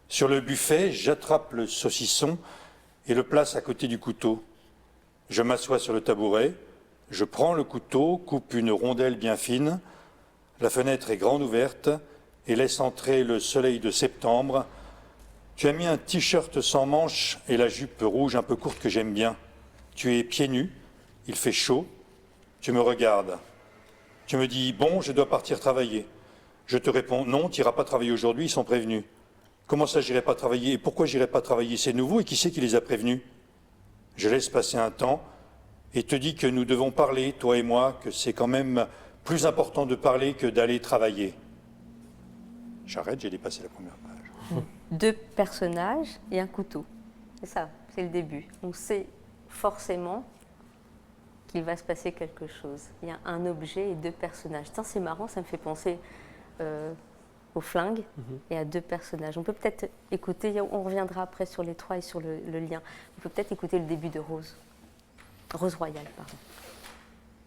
Sur le buffet, j'attrape le saucisson et le place à côté du couteau. Je m'assois sur le tabouret, je prends le couteau, coupe une rondelle bien fine. La fenêtre est grande ouverte et laisse entrer le soleil de septembre. Tu as mis un t-shirt sans manches et la jupe rouge un peu courte que j'aime bien. Tu es pieds nus, il fait chaud. Tu me regardes. Tu me dis, bon, je dois partir travailler. Je te réponds, non, tu n'iras pas travailler aujourd'hui, ils sont prévenus. Comment ça, j'irai pas travailler? Et pourquoi j'irai pas travailler? C'est nouveau et qui c'est qui les a prévenus? Je laisse passer un temps et te dis que nous devons parler, toi et moi, que c'est quand même plus important de parler que d'aller travailler. J'arrête, j'ai dépassé la première page. 2 personnages et un couteau. C'est ça, c'est le début. On sait forcément qu'il va se passer quelque chose. Il y a un objet et 2 personnages. Tiens, c'est marrant, ça me fait penser au flingue et à 2 personnages. On peut peut-être écouter, on reviendra après sur les 3 et sur le lien. On peut peut-être écouter le début de Rose. Rose Royale, pardon.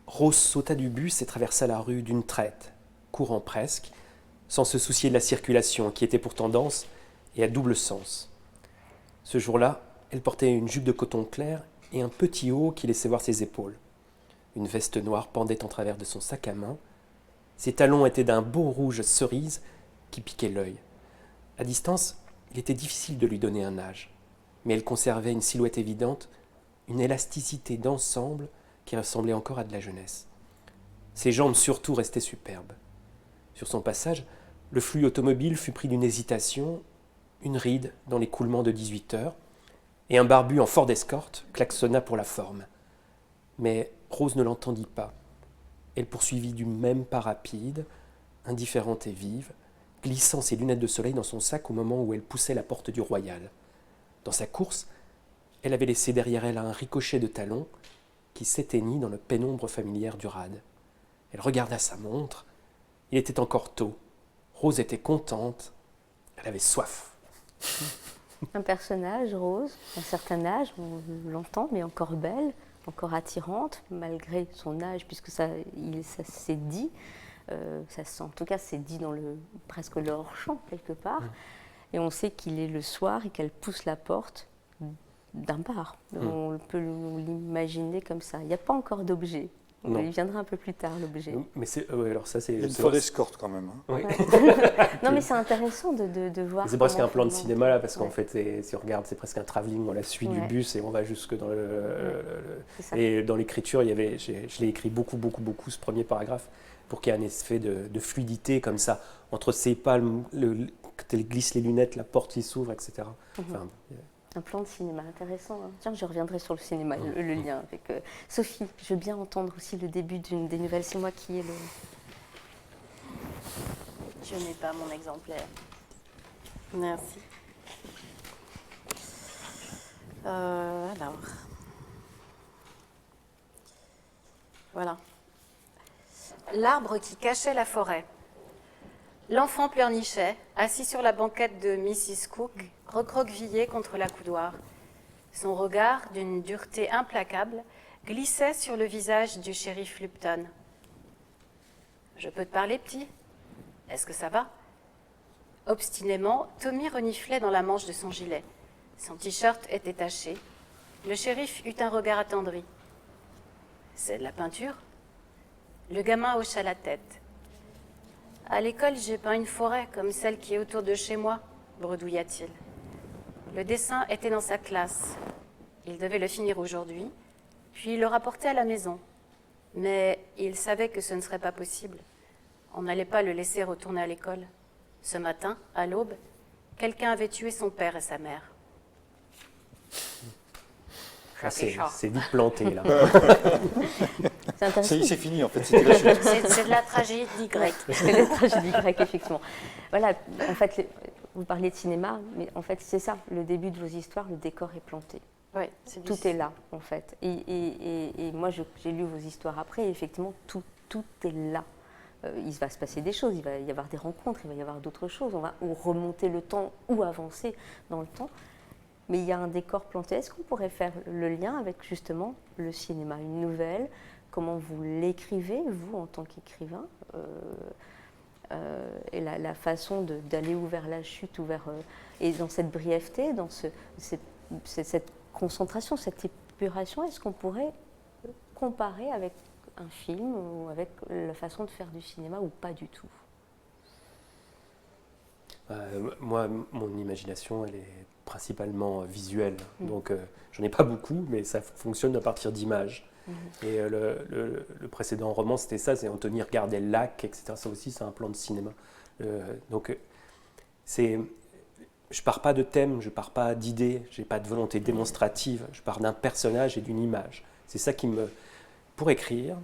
Rose sauta du bus et traversa la rue d'une traite, courant presque, sans se soucier de la circulation, qui était pourtant dense et à double sens. Ce jour-là, elle portait une jupe de coton clair et un petit haut qui laissait voir ses épaules. Une veste noire pendait en travers de son sac à main. Ses talons étaient d'un beau rouge cerise qui piquait l'œil. À distance, il était difficile de lui donner un âge, mais elle conservait une silhouette évidente, une élasticité d'ensemble qui ressemblait encore à de la jeunesse. Ses jambes surtout restaient superbes. Sur son passage, le flux automobile fut pris d'une hésitation, une ride dans l'écoulement de 18 heures, et un barbu en Ford Escort klaxonna pour la forme. Mais Rose ne l'entendit pas. Elle poursuivit du même pas rapide, indifférente et vive, glissant ses lunettes de soleil dans son sac au moment où elle poussait la porte du Royal. Dans sa course, elle avait laissé derrière elle un ricochet de talons qui s'éteignit dans la pénombre familière du rade. Elle regarda sa montre. Il était encore tôt. Rose était contente. Elle avait soif. Un personnage, Rose, d'un certain âge, on l'entend, mais encore belle, encore attirante, malgré son âge, puisque ça s'est dit. En tout cas, c'est dit dans presque le hors-champ, quelque part. Et on sait qu'il est le soir et qu'elle pousse la porte d'un bar. On peut l'imaginer comme ça. Il n'y a pas encore d'objet. Il viendra un peu plus tard, l'objet. Mais alors ça, c'est... Il y a une Ford Escort quand même. Hein. Oui. Non, mais c'est intéressant de voir. C'est presque un plan de finalement, cinéma, là, parce qu'en fait, si on regarde, c'est presque un travelling. On la suit du bus et on va jusque dans et dans l'écriture, je l'ai écrit beaucoup, ce premier paragraphe, pour qu'il y ait un effet de fluidité comme ça, entre ses palmes, quand elle glisse les lunettes, la porte qui s'ouvre, etc. Enfin, un plan de cinéma intéressant. Hein. Tiens, je reviendrai sur le cinéma, le lien avec... Sophie, je veux bien entendre aussi le début d'une des nouvelles. C'est moi qui ai le... Je n'ai pas mon exemplaire. Merci. Alors, voilà. L'arbre qui cachait la forêt. L'enfant pleurnichait, assis sur la banquette de Mrs. Cook, recroquevillé contre l'accoudoir. Son regard, d'une dureté implacable, glissait sur le visage du shérif Lupton. « Je peux te parler, petit ? Est-ce que ça va ?» Obstinément, Tommy reniflait dans la manche de son gilet. Son t-shirt était taché. Le shérif eut un regard attendri. « C'est de la peinture ?» Le gamin hocha la tête. « À l'école, j'ai peint une forêt comme celle qui est autour de chez moi, » bredouilla-t-il. Le dessin était dans sa classe. Il devait le finir aujourd'hui, puis le rapporter à la maison. Mais il savait que ce ne serait pas possible. On n'allait pas le laisser retourner à l'école. Ce matin, à l'aube, quelqu'un avait tué son père et sa mère. Ah, c'est vite planté, là. C'est intéressant. Ça y est, c'est fini en fait, c'était la chute. C'est de la tragédie grecque. C'est la tragédie grecque, effectivement. Voilà, en fait, vous parliez de cinéma, mais en fait, c'est ça. Le début de vos histoires, le décor est planté. Oui, Tout est là, en fait. Et moi, j'ai lu vos histoires après, et effectivement, tout est là. Il va se passer des choses, il va y avoir des rencontres, il va y avoir d'autres choses. On va ou remonter le temps ou avancer dans le temps. Mais il y a un décor planté. Est-ce qu'on pourrait faire le lien avec justement le cinéma, une nouvelle? Comment vous l'écrivez, vous, en tant qu'écrivain, et la façon d'aller vers la chute, et dans cette brièveté, dans cette concentration, cette épuration, est-ce qu'on pourrait comparer avec un film ou avec la façon de faire du cinéma ou pas du tout? Moi, mon imagination, elle est principalement visuelle. Donc, j'en ai pas beaucoup, mais ça fonctionne à partir d'images. Et le précédent roman, c'était ça, c'est Anthony regardait le lac, etc. Ça aussi, c'est un plan de cinéma. Donc, je pars pas de thème, je pars pas d'idée, j'ai pas de volonté démonstrative, je pars d'un personnage et d'une image. C'est ça qui me... Pour écrire,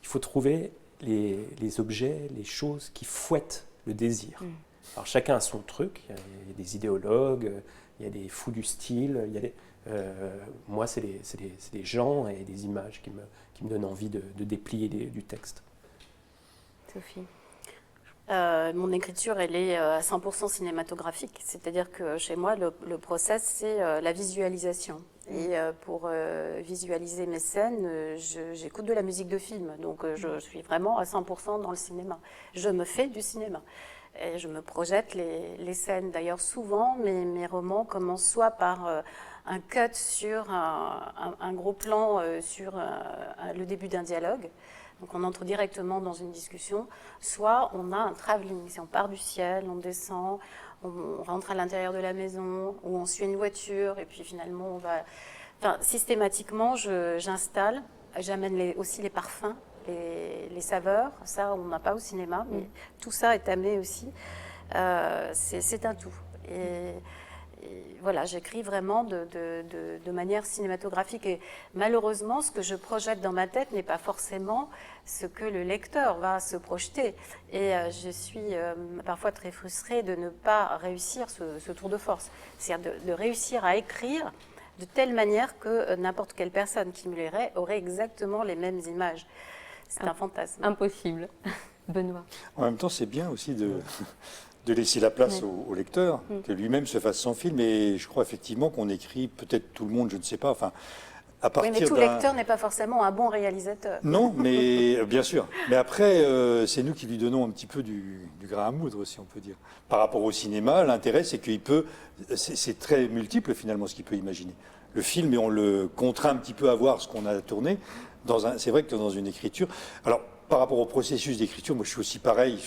il faut trouver les objets, les choses qui fouettent le désir. Alors chacun a son truc, il y a des idéologues, il y a des fous du style, moi c'est des gens et des images qui me donnent envie de déplier du texte. Sophie? Mon écriture, elle est à 100% cinématographique, c'est-à-dire que chez moi, le process, c'est la visualisation. Et pour visualiser mes scènes, j'écoute de la musique de film, donc je suis vraiment à 100% dans le cinéma. Je me fais du cinéma. Et je me projette les scènes. D'ailleurs, souvent, mes romans commencent soit par un cut sur un gros plan sur le début d'un dialogue. Donc on entre directement dans une discussion, soit on a un travelling, si on part du ciel, on descend, on rentre à l'intérieur de la maison, ou on suit une voiture, et puis finalement on va... Enfin, systématiquement, j'installe, j'amène aussi les parfums, les saveurs, ça on n'a pas au cinéma, mais tout ça est amené aussi, c'est un tout. Et voilà, j'écris vraiment de manière cinématographique et malheureusement, ce que je projette dans ma tête n'est pas forcément ce que le lecteur va se projeter. Et je suis parfois très frustrée de ne pas réussir ce tour de force, c'est-à-dire de réussir à écrire de telle manière que n'importe quelle personne qui me lirait aurait exactement les mêmes images. C'est un fantasme. Impossible. Benoît? En même temps, c'est bien aussi de laisser la place au lecteur, que lui-même se fasse son film. Et je crois effectivement qu'on écrit, peut-être tout le monde, je ne sais pas, enfin, à partir oui, mais tout lecteur n'est pas forcément un bon réalisateur. Non, mais bien sûr. Mais après, c'est nous qui lui donnons un petit peu du grain à moudre, si on peut dire. Par rapport au cinéma, l'intérêt, c'est qu'il peut... C'est très multiple, finalement, ce qu'il peut imaginer. Le film, et on le contraint un petit peu à voir ce qu'on a tourné. C'est vrai que dans une écriture... Alors, par rapport au processus d'écriture, moi, je suis aussi pareil.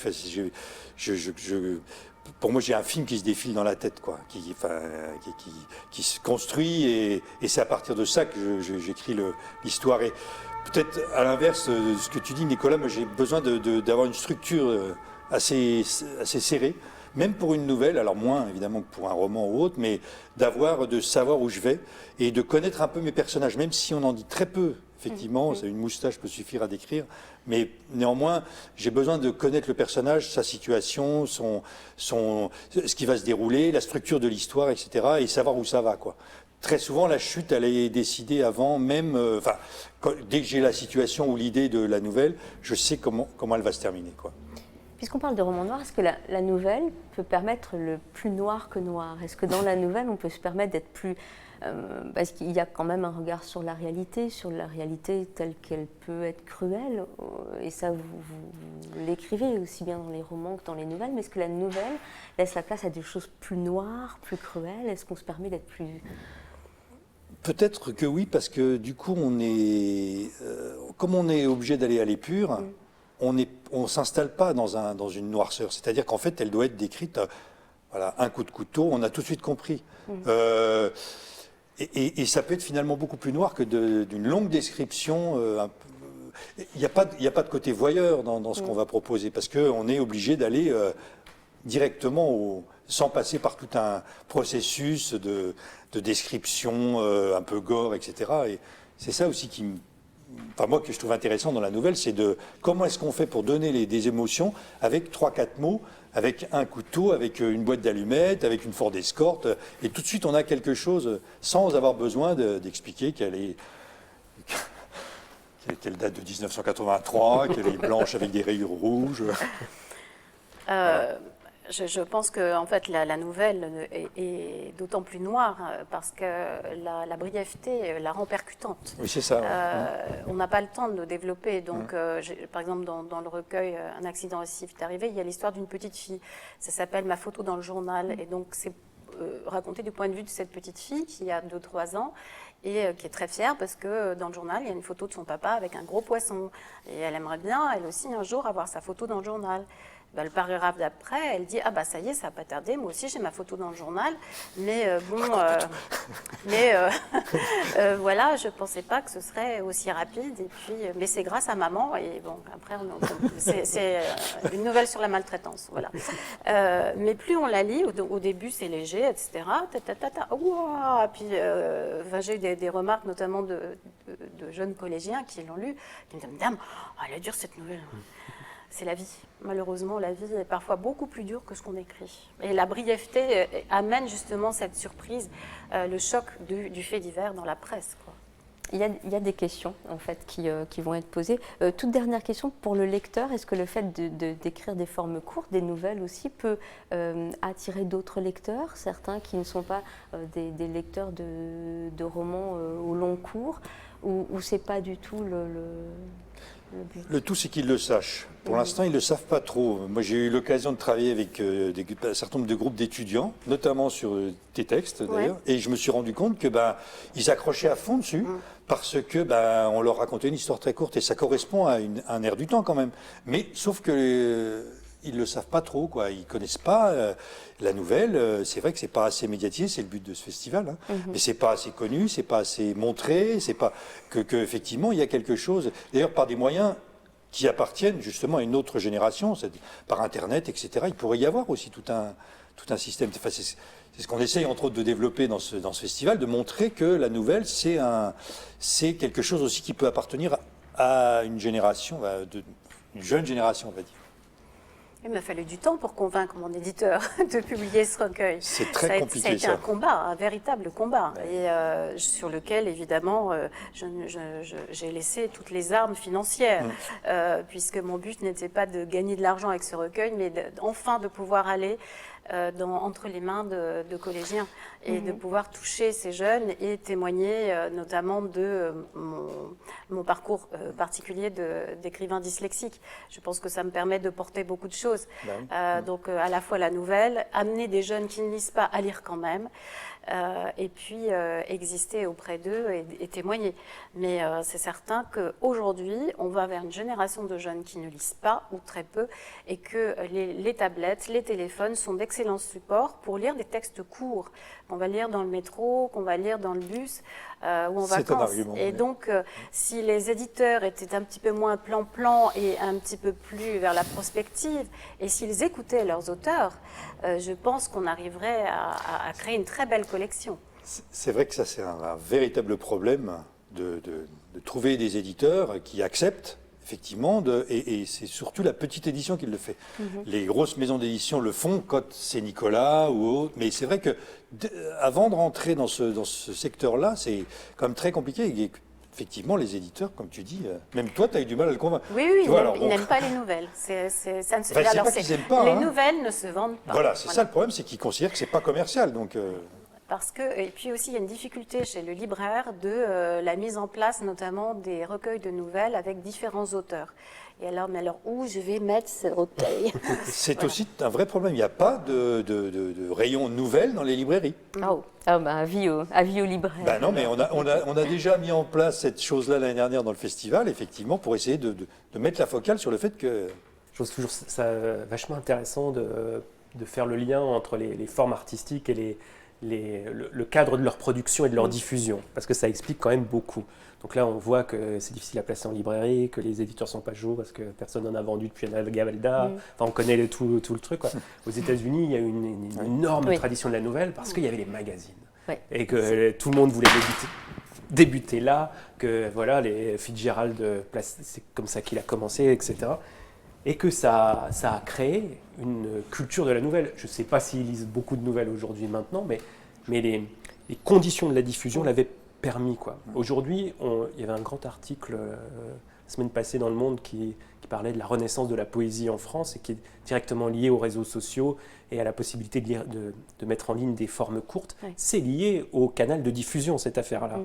Pour moi, j'ai un film qui se défile dans la tête, quoi, qui se construit, et c'est à partir de ça que j'écris l'histoire. Et peut-être à l'inverse de ce que tu dis, Nicolas, moi j'ai besoin d'avoir une structure assez serrée, même pour une nouvelle, alors moins évidemment que pour un roman ou autre, mais de savoir où je vais et de connaître un peu mes personnages, même si on en dit très peu. Effectivement, une moustache peut suffire à décrire, mais néanmoins, j'ai besoin de connaître le personnage, sa situation, ce qui va se dérouler, la structure de l'histoire, etc., et savoir où ça va, quoi. très souvent, la chute, elle est décidée avant même. Dès que j'ai la situation ou l'idée de la nouvelle, je sais comment elle va se terminer, quoi. Puisqu'on parle de roman noir, est-ce que la nouvelle peut permettre le plus noir que noir? Est-ce que dans la nouvelle, on peut se permettre d'être plus... parce qu'il y a quand même un regard sur la réalité telle qu'elle peut être cruelle. Et ça, vous l'écrivez aussi bien dans les romans que dans les nouvelles. Mais est-ce que la nouvelle laisse la place à des choses plus noires, plus cruelles? Est-ce qu'on se permet d'être plus... Peut-être que oui, parce que du coup, comme on est obligé d'aller à l'épure, on s'installe pas dans une noirceur. C'est-à-dire qu'en fait, elle doit être décrite, voilà, un coup de couteau, on a tout de suite compris. Et ça peut être finalement beaucoup plus noir que d'une longue description. Il n'y a pas de côté voyeur dans ce qu'on va proposer, parce qu'on est obligé d'aller directement sans passer par tout un processus de description un peu gore, etc. Et c'est ça aussi moi, que je trouve intéressant dans la nouvelle, c'est comment est-ce qu'on fait pour donner des émotions avec 3-4 mots, avec un couteau, avec une boîte d'allumettes, avec une Ford Escort, et tout de suite on a quelque chose sans avoir besoin d'expliquer qu'elle date de 1983, qu'elle est blanche avec des rayures rouges. Voilà. Je pense que en fait, la nouvelle est d'autant plus noire parce que la brièveté la rend percutante. Oui, c'est ça. On n'a pas le temps de le développer. Donc, par exemple, dans le recueil Un accident récif est arrivé, il y a l'histoire d'une petite fille. Ça s'appelle Ma photo dans le journal. Et donc, c'est raconté du point de vue de cette petite fille qui a 2-3 ans et qui est très fière parce que dans le journal, il y a une photo de son papa avec un gros poisson. Et elle aimerait bien, elle aussi, un jour, avoir sa photo dans le journal. Le paragraphe d'après, elle dit « Ah bah ça y est, ça va pas tarder, moi aussi j'ai ma photo dans le journal, mais voilà, je pensais pas que ce serait aussi rapide, et puis, mais c'est grâce à maman, et bon, après, c'est une nouvelle sur la maltraitance, voilà. Mais plus on la lit, au début c'est léger, etc., puis j'ai eu des remarques, notamment de jeunes collégiens qui l'ont lu, qui me disent « Madame, elle est dure cette nouvelle ». C'est la vie. Malheureusement, la vie est parfois beaucoup plus dure que ce qu'on écrit. Et la brièveté amène justement cette surprise, le choc du fait divers dans la presse, quoi. Il y a des questions en fait qui vont être posées. Toute dernière question pour le lecteur, est-ce que le fait d'écrire des formes courtes, des nouvelles aussi, peut attirer d'autres lecteurs, certains qui ne sont pas des lecteurs de romans au long cours, ou c'est pas du tout le but? Le tout, c'est qu'ils le sachent. Pour l'instant, ils ne le savent pas trop. Moi, j'ai eu l'occasion de travailler avec un certain nombre de groupes d'étudiants, notamment sur tes textes d'ailleurs, et je me suis rendu compte que ils accrochaient à fond dessus parce que on leur racontait une histoire très courte et ça correspond à un air du temps quand même. Mais sauf que ils le savent pas trop, quoi. Ils connaissent pas la nouvelle. C'est vrai que c'est pas assez médiatisé, c'est le but de ce festival, hein. Mais c'est pas assez connu, c'est pas assez montré, c'est pas que effectivement il y a quelque chose. D'ailleurs, par des moyens qui appartiennent justement à une autre génération, par Internet, etc. Il pourrait y avoir aussi tout un système. Enfin, c'est ce qu'on essaye entre autres de développer dans ce festival, de montrer que la nouvelle c'est quelque chose aussi qui peut appartenir à une génération, une jeune génération, on va dire. Il m'a fallu du temps pour convaincre mon éditeur de publier ce recueil. C'est très compliqué, ça a été un combat, un véritable combat, et sur lequel, évidemment, j'ai laissé toutes les armes financières, puisque mon but n'était pas de gagner de l'argent avec ce recueil, mais enfin de pouvoir aller entre les mains de collégiens et de pouvoir toucher ces jeunes et témoigner notamment de mon parcours particulier d'écrivain dyslexique. Je pense que ça me permet de porter beaucoup de choses. Donc à la fois la nouvelle, amener des jeunes qui ne lisent pas à lire quand même, et puis exister auprès d'eux et témoigner. Mais c'est certain qu'aujourd'hui, on va vers une génération de jeunes qui ne lisent pas ou très peu, et que les tablettes, les téléphones sont d'excellents supports pour lire des textes courts qu'on va lire dans le métro, qu'on va lire dans le bus ou en vacances. Et donc, si les éditeurs étaient un petit peu moins plan-plan et un petit peu plus vers la prospective, et s'ils écoutaient leurs auteurs, je pense qu'on arriverait à créer une très belle collection. C'est vrai que ça, c'est un véritable problème de trouver des éditeurs qui acceptent effectivement, et c'est surtout la petite édition qui le fait. Les grosses maisons d'édition le font quand c'est Nicolas ou autre, mais c'est vrai que avant de rentrer dans ce secteur-là, c'est quand même très compliqué. Et effectivement, les éditeurs, comme tu dis, même toi, tu as eu du mal à le convaincre. Oui, ils n'aiment pas les nouvelles. Ça ne se... Enfin, c'est pas qu'ils n'aiment pas. Les nouvelles ne se vendent pas. Voilà, c'est ça le problème, c'est qu'ils considèrent que c'est pas commercial. Donc, Parce que, et puis aussi, il y a une difficulté chez le libraire de la mise en place notamment des recueils de nouvelles avec différents auteurs. Et alors, où je vais mettre ce recueil? c'est aussi un vrai problème. Il n'y a pas de rayon nouvelles dans les librairies. Avis aux libraires. Ben non, mais on a déjà mis en place cette chose-là l'année dernière dans le festival, effectivement, pour essayer de mettre la focale sur le fait que... Je trouve toujours ça vachement intéressant de faire le lien entre les formes artistiques et le cadre de leur production et de leur diffusion, parce que ça explique quand même beaucoup. Donc là, on voit que c'est difficile à placer en librairie, que les éditeurs ne sont pas chauds parce que personne n'en a vendu depuis Gavalda. Enfin, on connaît tout le truc, quoi. Aux États-Unis, il y a eu une énorme tradition de la nouvelle parce qu'il y avait les magazines. Et que tout le monde voulait débuter là, que voilà, les Fitzgerald, c'est comme ça qu'il a commencé, etc. Et que ça a créé une culture de la nouvelle. Je ne sais pas s'ils lisent beaucoup de nouvelles aujourd'hui maintenant, mais les conditions de la diffusion l'avaient permis, quoi. Aujourd'hui, il y avait un grand article la semaine passée dans Le Monde qui parlait de la renaissance de la poésie en France et qui est directement lié aux réseaux sociaux et à la possibilité de mettre en ligne des formes courtes. C'est lié au canal de diffusion, cette affaire-là.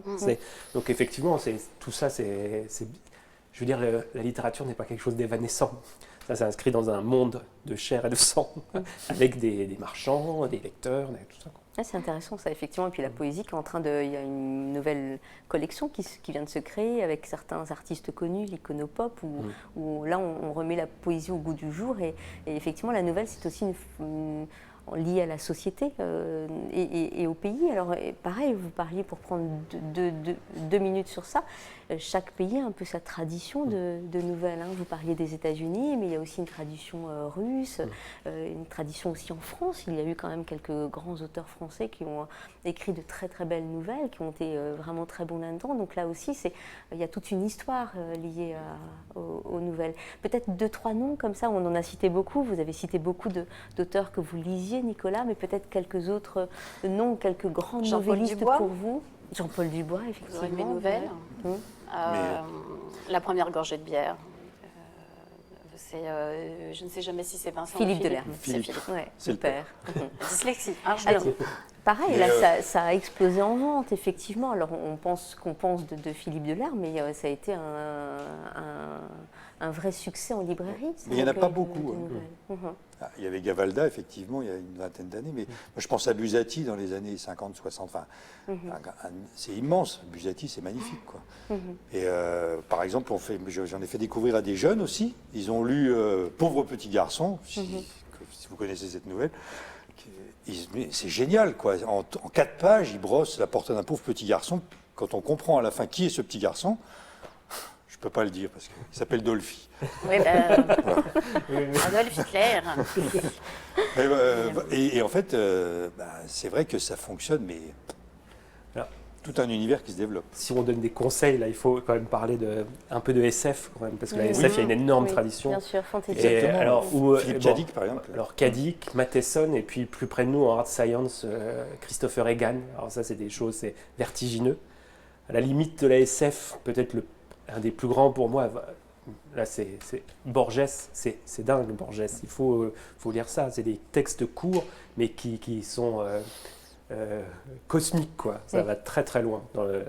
Donc effectivement, tout ça, je veux dire, la littérature n'est pas quelque chose d'évanescent. Ça s'inscrit dans un monde de chair et de sang, avec des marchands, des lecteurs, tout ça. C'est intéressant ça, effectivement. Et puis la poésie qui est en train de... Il y a une nouvelle collection qui vient de se créer avec certains artistes connus, l'Iconopop, où là on remet la poésie au goût du jour. Et effectivement, la nouvelle, c'est aussi lié à la société et au pays. Alors pareil, vous parliez, pour prendre deux minutes sur ça, chaque pays a un peu sa tradition de nouvelles. Vous parliez des États-Unis, mais il y a aussi une tradition russe, une tradition aussi en France. Il y a eu quand même quelques grands auteurs français qui ont écrit de très très belles nouvelles, qui ont été vraiment très bons là-dedans. Donc là aussi, il y a toute une histoire liée aux nouvelles. Peut-être 2-3 noms comme ça, on en a cité beaucoup. Vous avez cité beaucoup d'auteurs que vous lisiez, Nicolas, mais peut-être quelques autres noms, quelques grands novellistes pour vous. Jean-Paul Dubois, effectivement. Mes nouvelles. La première gorgée de bière. Je ne sais jamais si c'est Vincent Philippe ou Delerme. C'est Philippe. C'est le père. Dyslexie. Alors, pareil, là, ça a explosé en vente, effectivement. Alors, qu'on pense de Philippe Delerme, mais ça a été un vrai succès en librairie. Mais il n'y en a pas beaucoup. Il y avait Gavalda, effectivement, il y a une vingtaine d'années, mais moi, je pense à Buzzati dans les années 50, 60. C'est immense. Buzzati, c'est magnifique, quoi. Et par exemple, j'en ai fait découvrir à des jeunes aussi. Ils ont lu Pauvre petit garçon, si vous connaissez cette nouvelle. C'est génial, quoi. En 4 pages, il brosse la portrait d'un pauvre petit garçon. Quand on comprend à la fin qui est ce petit garçon, je ne peux pas le dire parce qu'il s'appelle Dolphy. Oui, Adolf Hitler. Et en fait, c'est vrai que ça fonctionne, mais tout un univers qui se développe. Si on donne des conseils, là, il faut quand même parler un peu de SF, quand même, parce que la SF, il y a une énorme tradition. Bien sûr, fantasy. Philippe Cadic, par exemple. Alors, Cadic, Matheson, et puis plus près de nous, en hard science, Christopher Egan. Alors ça, c'est des choses, c'est vertigineux. À la limite de la SF, peut-être un des plus grands pour moi, là, c'est Borges. C'est dingue, Borges. Il faut lire ça. C'est des textes courts, mais qui sont... cosmique, quoi. Ça va très très loin. Dans le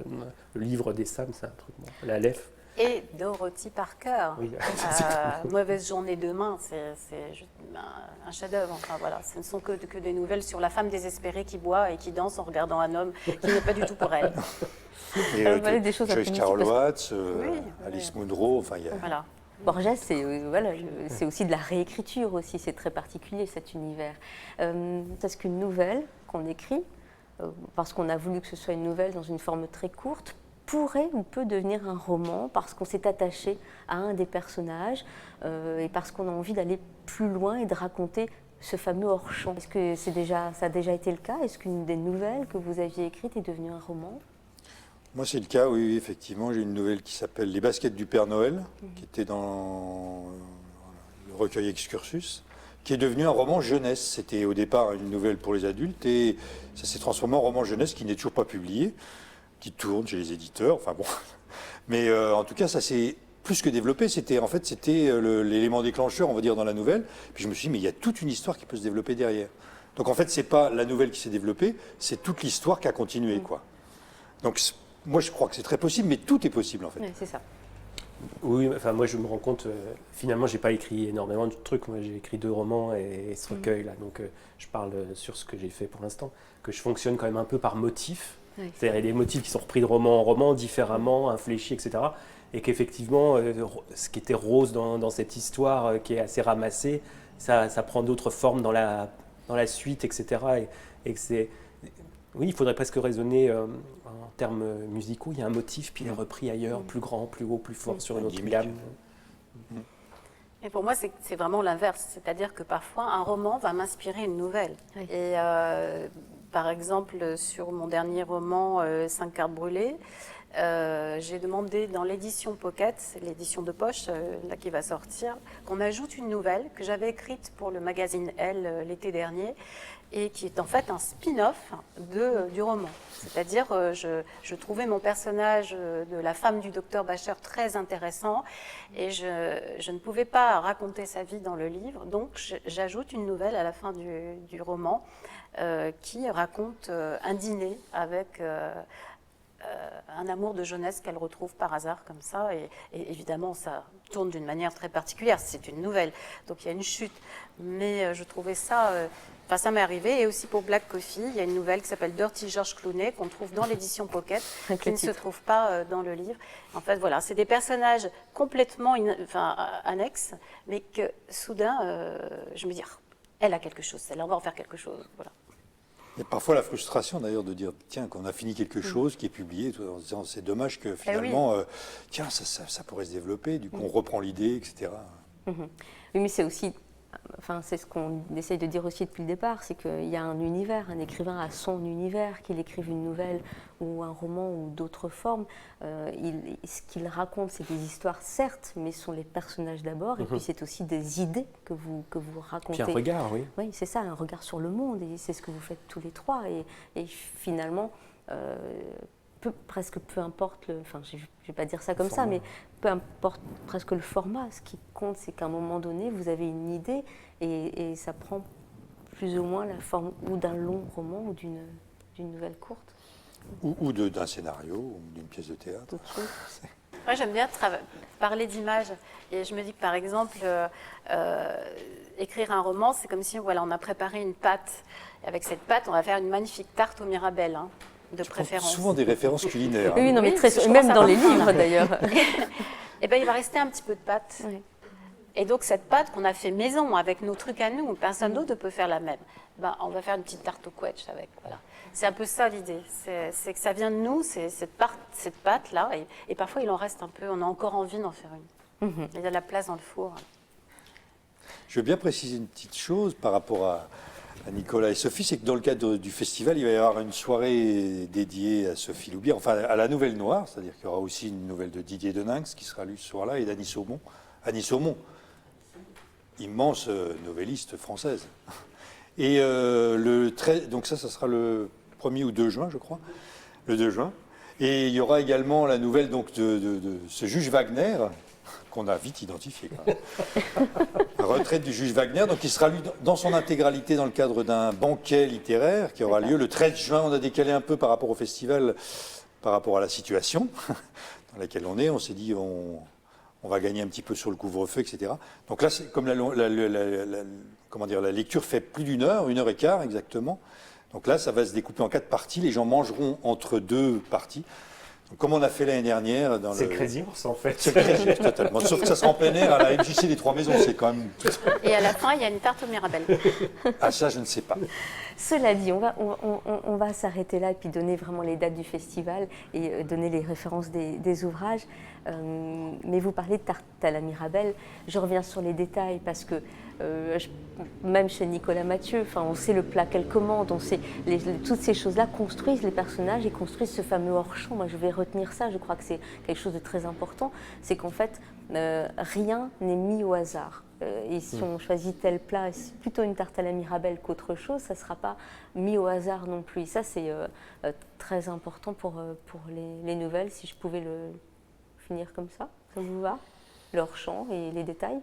livre des Sam, c'est un truc. La Aleph. Et Dorothy Parker. Oui. Mauvaise journée demain, c'est un chef-d'œuvre. Enfin, voilà, ce ne sont que des nouvelles sur la femme désespérée qui boit et qui danse en regardant un homme qui n'est pas du tout pour elle. Et des choses Joyce Carol Watts, Alice Munro, enfin il y a... Voilà. Borges, c'est aussi de la réécriture aussi, c'est très particulier cet univers. Parce qu'une nouvelle qu'on écrit, parce qu'on a voulu que ce soit une nouvelle dans une forme très courte, pourrait ou peut devenir un roman parce qu'on s'est attaché à un des personnages et parce qu'on a envie d'aller plus loin et de raconter ce fameux hors-champ. Est-ce que ça a déjà été le cas? Est-ce qu'une des nouvelles que vous aviez écrites est devenue un roman? Moi, c'est le cas, oui, effectivement. J'ai une nouvelle qui s'appelle Les baskets du Père Noël, qui était dans le recueil Excursus, qui est devenu un roman jeunesse. C'était au départ une nouvelle pour les adultes et ça s'est transformé en roman jeunesse qui n'est toujours pas publié, qui tourne chez les éditeurs. Enfin bon. Mais en tout cas, ça s'est plus que développé. C'était l'élément déclencheur, on va dire, dans la nouvelle. Puis je me suis dit, mais il y a toute une histoire qui peut se développer derrière. Donc en fait, c'est pas la nouvelle qui s'est développée, c'est toute l'histoire qui a continué, quoi. Donc moi, je crois que c'est très possible, mais tout est possible, en fait. Ouais, c'est ça. Oui, enfin moi je me rends compte, finalement j'ai pas écrit énormément de trucs, moi j'ai écrit 2 romans et ce recueil là, donc je parle sur ce que j'ai fait pour l'instant, que je fonctionne quand même un peu par motif, c'est-à-dire il y a des motifs qui sont repris de roman en roman différemment, infléchis, etc. Et qu'effectivement ce qui était rose dans cette histoire qui est assez ramassée, ça prend d'autres formes dans la suite, etc. Et que c'est... Oui, il faudrait presque raisonner en termes musicaux. Il y a un motif, puis il est repris ailleurs, plus grand, plus haut, plus fort, sur une autre gamme. Et pour moi, c'est vraiment l'inverse. C'est-à-dire que parfois, un roman va m'inspirer une nouvelle. Oui. Et par exemple, sur mon dernier roman, 5 cartes brûlées, j'ai demandé dans l'édition Pocket, c'est l'édition de poche là qui va sortir, qu'on ajoute une nouvelle que j'avais écrite pour le magazine Elle l'été dernier et qui est en fait un spin-off du roman. C'est-à-dire, je trouvais mon personnage de la femme du docteur Bacher très intéressant et je ne pouvais pas raconter sa vie dans le livre, donc j'ajoute une nouvelle à la fin du roman qui raconte un dîner avec... un amour de jeunesse qu'elle retrouve par hasard comme ça et évidemment ça tourne d'une manière très particulière, c'est une nouvelle donc il y a une chute mais je trouvais ça ça m'est arrivé et aussi pour Black Coffee il y a une nouvelle qui s'appelle Dirty George Clooney qu'on trouve dans l'édition Pocket qui ne se trouve pas dans le livre. En fait voilà, c'est des personnages complètement annexes mais que soudain je me dis elle a quelque chose, celle-là on va en faire quelque chose, voilà. Il y a parfois la frustration d'ailleurs de dire tiens qu'on a fini quelque chose qui est publié en se disant c'est dommage que finalement tiens ça pourrait se développer, du coup on reprend l'idée, etc. Oui, mais c'est aussi, c'est ce qu'on essaye de dire aussi depuis le départ, c'est qu'il y a un univers, un écrivain a son univers, qu'il écrive une nouvelle ou un roman ou d'autres formes. Ce qu'il raconte, c'est des histoires certes, mais ce sont les personnages d'abord, et puis c'est aussi des idées que vous racontez. Puis un regard, oui. Oui, c'est ça, un regard sur le monde, et c'est ce que vous faites tous les trois, et finalement... presque peu importe, je ne vais pas dire ça comme ça, mais peu importe presque le format. Ce qui compte, c'est qu'à un moment donné, vous avez une idée et ça prend plus ou moins la forme ou d'un long roman ou d'une nouvelle courte. Ou d'un scénario ou d'une pièce de théâtre. Moi, j'aime bien parler d'images. Et je me dis que, par exemple, écrire un roman, c'est comme si on a préparé une pâte. Et avec cette pâte, on va faire une magnifique tarte aux mirabelles. De préférence. Souvent des références culinaires. Oui, non, mais même dans les livres d'ailleurs. Et ben, il va rester un petit peu de pâte. Oui. Et donc cette pâte qu'on a fait maison avec nos trucs à nous, personne d'autre ne peut faire la même. Ben, on va faire une petite tarte au quetch avec. Voilà. C'est un peu ça l'idée. C'est que ça vient de nous, cette pâte là, et parfois il en reste un peu. On a encore envie d'en faire une. Il y a de la place dans le four. Je veux bien préciser une petite chose par rapport à Nicolas et Sophie, c'est que dans le cadre du festival, il va y avoir une soirée dédiée à Sophie Loubière, enfin à la Nouvelle Noire, c'est-à-dire qu'il y aura aussi une nouvelle de Didier Deninx qui sera lue ce soir-là et d'Annie Saumon. Annie Saumon, immense novelliste française. Et donc ça sera le 1er ou 2 juin, je crois, le 2 juin. Et il y aura également la nouvelle donc, de ce juge Wagner, qu'on a vite identifié. La retraite du juge Wagner, donc il sera lu dans son intégralité dans le cadre d'un banquet littéraire qui aura lieu le 13 juin. On a décalé un peu par rapport au festival, par rapport à la situation dans laquelle on est. On s'est dit on va gagner un petit peu sur le couvre-feu, etc. Donc là, comme la lecture fait plus d'1 heure, 1 heure et quart exactement. Donc là, ça va se découper en 4 parties. Les gens mangeront entre 2 parties. Comme on a fait l'année dernière. C'est Crazy Horse en fait. C'est Crazy Horse totalement. Sauf que ça sera en plein air à la MJC des Trois Maisons. C'est quand même. Et à la fin, il y a une tarte aux mirabelles. Ah, ça, je ne sais pas. Cela dit, on va s'arrêter là et puis donner vraiment les dates du festival et donner les références des ouvrages. Mais vous parlez de tarte à la Mirabelle. Je reviens sur les détails parce que même chez Nicolas Mathieu, on sait le plat qu'elle commande, on sait toutes ces choses-là construisent les personnages et construisent ce fameux hors-champ. Moi, je vais retenir ça. Je crois que c'est quelque chose de très important. C'est qu'en fait, rien n'est mis au hasard. Et si on choisit tel plat, et c'est plutôt une tarte à la Mirabelle qu'autre chose, ça ne sera pas mis au hasard non plus. Et ça, c'est très important pour les nouvelles. Si je pouvais le finir comme ça vous va? Le hors-champ et les détails?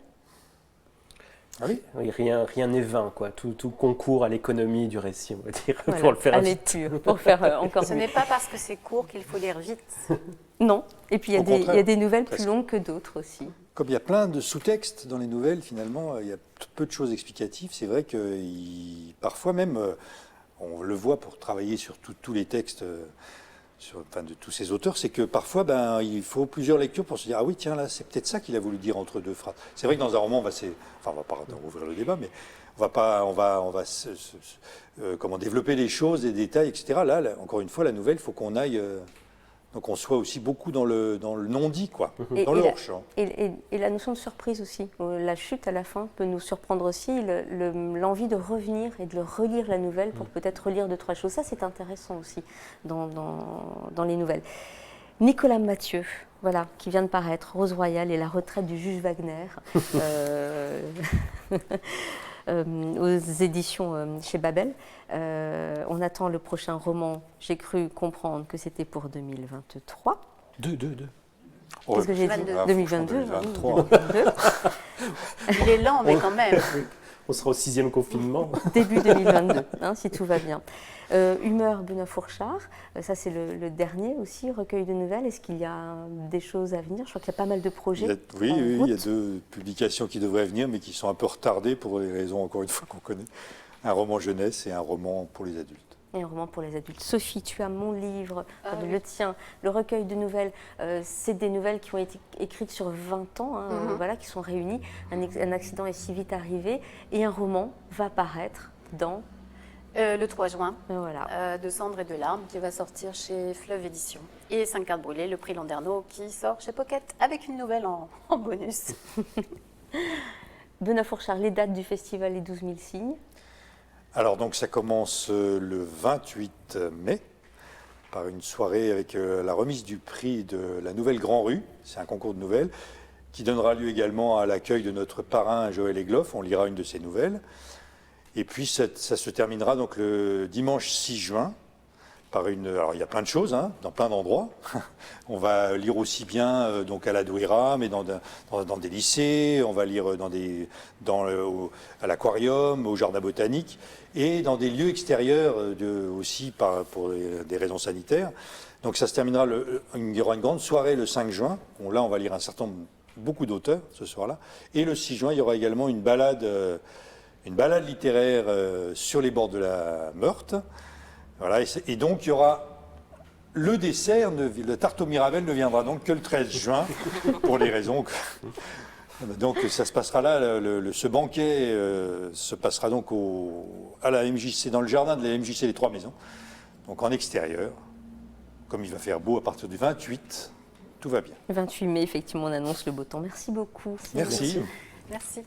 Ah oui, rien n'est vain, quoi. Tout concourt à l'économie du récit, on va dire, Voilà, pour le faire à vite. lecture, pour faire encore Ce mieux. n'est pas parce que c'est court qu'il faut lire vite. Non, et puis Au il y a contraire, des nouvelles plus presque. longues que d'autres aussi. Comme il y a plein de sous-textes dans les nouvelles, finalement, il y a peu de choses explicatives. C'est vrai que parfois même, on le voit pour travailler sur tous les textes de tous ces auteurs, c'est que parfois, il faut plusieurs lectures pour se dire « Ah oui, tiens, là, c'est peut-être ça qu'il a voulu dire entre deux phrases ». C'est vrai que dans un roman, on va pas ouvrir le débat, mais on va développer les choses, les détails, etc. Là, encore une fois, la nouvelle, il faut qu'on aille... donc on soit aussi beaucoup dans le non-dit, quoi, dans le hors-champ. Et la notion de surprise aussi. La chute à la fin peut nous surprendre aussi. L'envie de revenir et de le relire la nouvelle pour peut-être relire 2-3 choses. Ça, c'est intéressant aussi dans les nouvelles. Nicolas Mathieu, voilà, qui vient de paraître, Rose Royale et la retraite du juge Wagner. Aux éditions chez Babel. On attend le prochain roman. J'ai cru comprendre que c'était pour 2023. Deux. Qu'est-ce que j'ai dit 2022. 2023. 2022. Il est lent, mais quand même. On sera au 6e confinement. Début 2022, si tout va bien. Humeur Benoît Fourchard, ça c'est le dernier aussi, recueil de nouvelles. Est-ce qu'il y a des choses à venir? Je crois qu'il y a pas mal de projets. Oui, il y a route. 2 publications qui devraient venir, mais qui sont un peu retardées pour les raisons, encore une fois, qu'on connaît. Un roman jeunesse et un roman pour les adultes. Et un roman pour les adultes. Sophie, tu as mon livre, le tien, le recueil de nouvelles. C'est des nouvelles qui ont été écrites sur 20 ans, voilà, qui sont réunies. Un accident est si vite arrivé. Et un roman va paraître dans... Le 3 juin, Voilà. de Cendres et de larmes, qui va sortir chez Fleuve Édition. Et 5 cartes brûlées, le prix Landerneau, qui sort chez Pocket, avec une nouvelle en bonus. Benoît Fourchard, les dates du festival Les 12 000 signes. Alors donc ça commence le 28 mai par une soirée avec la remise du prix de la Nouvelle Grand Rue. C'est un concours de nouvelles qui donnera lieu également à l'accueil de notre parrain Joël Egloff. On lira une de ses nouvelles. Et puis ça se terminera donc le dimanche 6 juin par une... Alors il y a plein de choses, dans plein d'endroits. On va lire aussi bien donc à la Douira, mais dans des lycées. On va lire à l'aquarium, au jardin botanique, et dans des lieux extérieurs aussi pour des raisons sanitaires. Donc ça se terminera, il y aura une grande soirée le 5 juin. Là, on va lire beaucoup d'auteurs ce soir-là. Et le 6 juin, il y aura également une balade littéraire sur les bords de la Meurthe. Voilà, et donc il y aura le dessert, le tarte aux Mirabelle ne viendra donc que le 13 juin, pour les raisons que... Donc ça se passera là, ce banquet se passera donc à la MJC, dans le jardin de la MJC Les Trois Maisons, donc en extérieur. Comme il va faire beau à partir du 28, tout va bien. Le 28 mai, effectivement, on annonce le beau temps. Merci beaucoup. Merci. Merci.